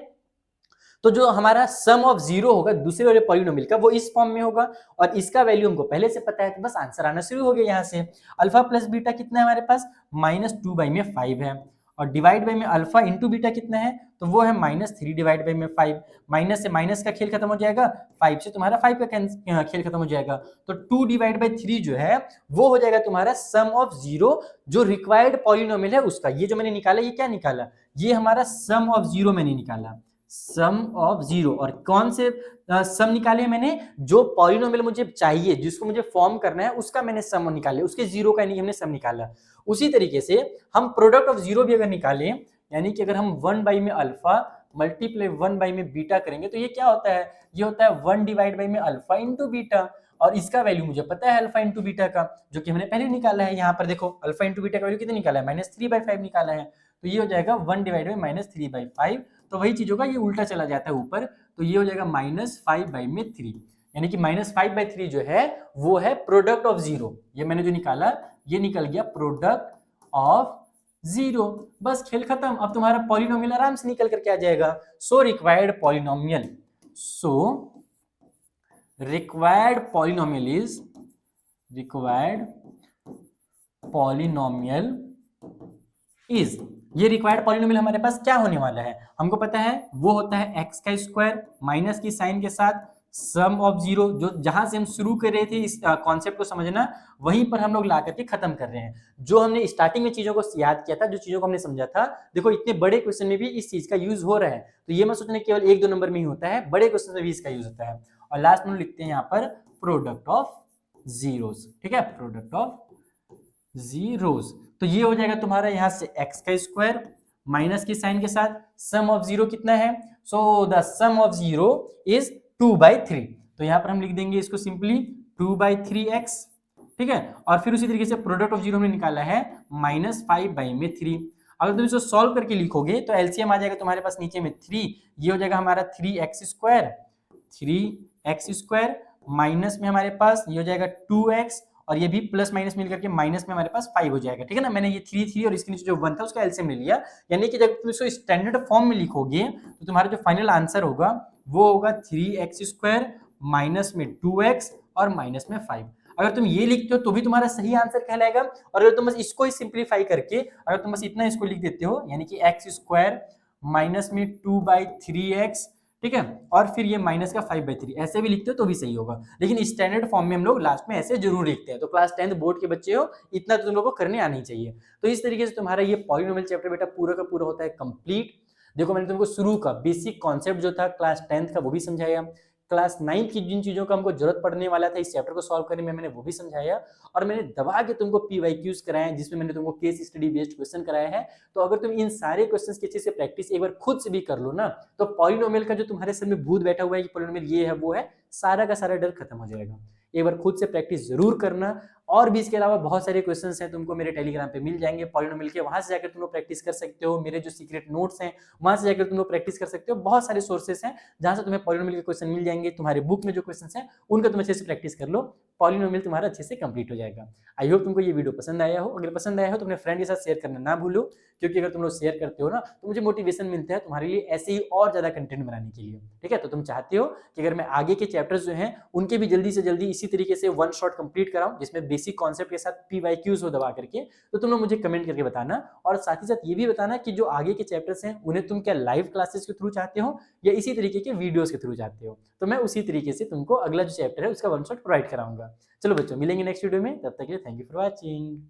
तो जो हमारा सम ऑफ जीरो होगा दूसरे वाले पॉलिनोमियल का, वो इस फॉर्म में होगा और इसका वैल्यू हमको पहले से पता है, तो बस आंसर आना शुरू हो गया। यहाँ से अल्फा प्लस बीटा कितना है हमारे पास, -2/में 5 है, और डिवाइड बाई में अल्फा इंटू बीटा कितना है, तो वो है -3 डिवाइड बाई में 5। माइनस से माइनस का खेल खत्म हो जाएगा, 5 से तुम्हारा 5 का खेल खत्म हो जाएगा, तो 2 डिवाइड बाई 3 जो है वो हो जाएगा तुम्हारा सम ऑफ जीरो जो रिक्वायर्ड पॉलिनोमियल है उसका। ये जो मैंने निकाला, ये क्या निकाला, ये हमारा सम ऑफ जीरो मैंने निकाला, सम ऑफ जीरो। और कौन से सम निकाले मैंने, जो पॉलिनोमियल मुझे चाहिए, जिसको मुझे फॉर्म करना है, उसका मैंने सम निकाले, उसके जीरो का नहीं हमने सम निकाला। उसी तरीके से हम प्रोडक्ट ऑफ जीरो भी अगर निकालें, यानी कि अगर हम 1/ में अल्फा मल्टीप्लाई 1/ में बीटा करेंगे, तो ये क्या होता है, ये होता है 1 डिवाइड बाई में अल्फा इंटू बीटा। और इसका वैल्यू मुझे पता है अल्फा इंटू बीटा का, जो कि हमने पहले निकाला है। यहाँ पर देखो अल्फा इंटू बीटा का वैल्यू कितना निकाला है, -3/5 निकाला है, तो ये हो जाएगा 1 डिवाइड बाई -3/5। तो वही चीज होगा, ये उल्टा चला जाता है ऊपर, तो ये हो जाएगा -5/3, यानी कि -5/3 जो है वो है प्रोडक्ट ऑफ जीरो। ये मैंने जो निकाला, ये निकल गया प्रोडक्ट ऑफ जीरो। बस खेल खत्म, अब तुम्हारा पॉलिनोमियल आराम से निकल करके आ जाएगा। सो रिक्वायर्ड पॉलिनोमियल इज ये रिक्वायर्ड पॉलिनोमियल हमारे पास क्या होने वाला है, हमको पता है वो होता है x का स्क्वायर माइनस की साइन के साथ सम ऑफ जीरो। जो जहां से हम शुरू कर रहे थे इस कॉन्सेप्ट को समझना, वहीं पर हम लोग ला करके खत्म कर रहे हैं। जो हमने स्टार्टिंग में चीजों को याद किया था, जो चीजों को हमने समझा था, देखो इतने बड़े क्वेश्चन में भी इस चीज का यूज हो रहा है। तो ये मत सोचना केवल 1-2 नंबर में ही होता है, बड़े क्वेश्चन में भी इसका यूज होता है। और लास्ट में लिखते हैं यहाँ पर प्रोडक्ट ऑफ जीरोस, ठीक है, प्रोडक्ट ऑफ जीरोस। तो ये हो जाएगा तुम्हारा यहाँ से x का स्क्वायर माइनस की साइन के साथ सम ऑफ जीरो कितना है, so the sum of zero is 2/3। तो यहाँ पर हम लिख देंगे इसको सिंपली 2/3x, ठीक है। और फिर उसी तरीके से प्रोडक्ट ऑफ जीरो हमने निकाला है -5/3। अगर तुम इसको सॉल्व करके लिखोगे तो एलसीएम आ जाएगा तुम्हारे पास नीचे में 3, ये हो जाएगा हमारा 3x² माइनस में हमारे पास ये हो जाएगा 2x, और ये भी प्लस माइनस मिल करके माइनस में हमारे पास 5 हो जाएगा, ठीक है ना। मैंने ये 3 और इसके नीचे जो 1 था उसका एलसीएम ले लिया, यानी कि जब तुम इसको स्टैंडर्ड फॉर्म में लिखोगे तो तुम्हारा जो फाइनल आंसर होगा वो होगा 3x² माइनस में 2x और माइनस में 5। अगर तुम ये लिखते हो तो भी तुम्हारा सही आंसर कहलाएगा, और अगर तुम बस इसको ही सिंप्लीफाई करके अगर तुम बस इतना इसको लिख देते हो, यानी कि x² माइनस में 2/3x, ठीक है, और फिर ये माइनस का 5/3 ऐसे भी लिखते हो तो भी सही होगा। लेकिन स्टैंडर्ड फॉर्म में हम लोग लास्ट में ऐसे जरूर लिखते हैं। तो क्लास 10th बोर्ड के बच्चे हो, इतना तो तुम लोगों को करने आनी चाहिए। तो इस तरीके से तुम्हारा ये पॉलिनोमियल चैप्टर बेटा पूरा का पूरा होता है कंप्लीट। देखो मैंने तुमको शुरू का बेसिक कॉन्सेप्ट जो था क्लास 10th का वो भी समझाया, क्लास 9 की जिन चीजों का हमको जरूरत पड़ने वाला था इस चैप्टर को सॉल्व करने में मैंने वो भी समझाया, और मैंने दबा के तुमको पीवाईक्यूज कराए जिसमें मैंने तुमको केस स्टडी बेस्ड क्वेश्चन कराया है। तो अगर तुम इन सारे क्वेश्चंस की अच्छे से प्रैक्टिस एक बार खुद से भी कर लो ना, तो पॉलिनोमियल का जो तुम्हारे सर में भूत बैठा हुआ है कि पॉलिनोमियल ये है वो है, सारा का सारा डर खत्म हो जाएगा। एक बार खुद से प्रैक्टिस जरूर करना। और भी इसके अलावा बहुत सारे क्वेश्चंस हैं तुमको मेरे टेलीग्राम पे मिल जाएंगे पॉलिनोमियल के, वहां से जाकर तुम लोग प्रैक्टिस कर सकते हो। मेरे जो सीक्रेट नोट्स हैं वहां से जाकर तुम लोग प्रैक्टिस कर सकते हो। बहुत सारे सोर्सेस हैं जहां से तुम्हें पॉलिनोमियल के क्वेश्चन मिल जाएंगे। तुम्हारे बुक में जो क्वेश्चन हैं उनका तुम अच्छे से प्रैक्टिस कर लो, पॉलिनोमियल तुम्हारा अच्छे से कंप्लीट हो जाएगा। आई होप तुमको ये वीडियो पसंद आया हो। अगर पसंद आया हो तो अपने फ्रेंड के साथ शेयर करना ना भूलो, क्योंकि अगर तुम लोग शेयर करते हो ना तो मुझे मोटिवेशन मिलता है तुम्हारे लिए ऐसे ही और ज्यादा कंटेंट बनाने के लिए, ठीक है। तो तुम चाहते हो कि अगर मैं आगे के चैप्टर्स जो हैं उनके भी जल्दी से जल्दी इसी तरीके से वन शॉट कंप्लीट कराऊं जिसमें बेसिक कॉन्सेप्ट के साथ पीवाईक्यूज हो दबा करके, तो तुम लोग मुझे कमेंट करके बताना। और साथ ही साथ ये भी बताना कि जो आगे के चैप्टर्स हैं उन्हें तुम क्या लाइव क्लासेस के थ्रू चाहते हो या इसी तरीके के वीडियोस के थ्रू चाहते हो, तो मैं उसी तरीके से तुमको अगला जो चैप्टर है उसका वन शॉट प्रोवाइड कराऊंगा। चलो बच्चों, मिलेंगे नेक्स्ट वीडियो में, तब तक के लिए थैंक यू फॉर वॉचिंग।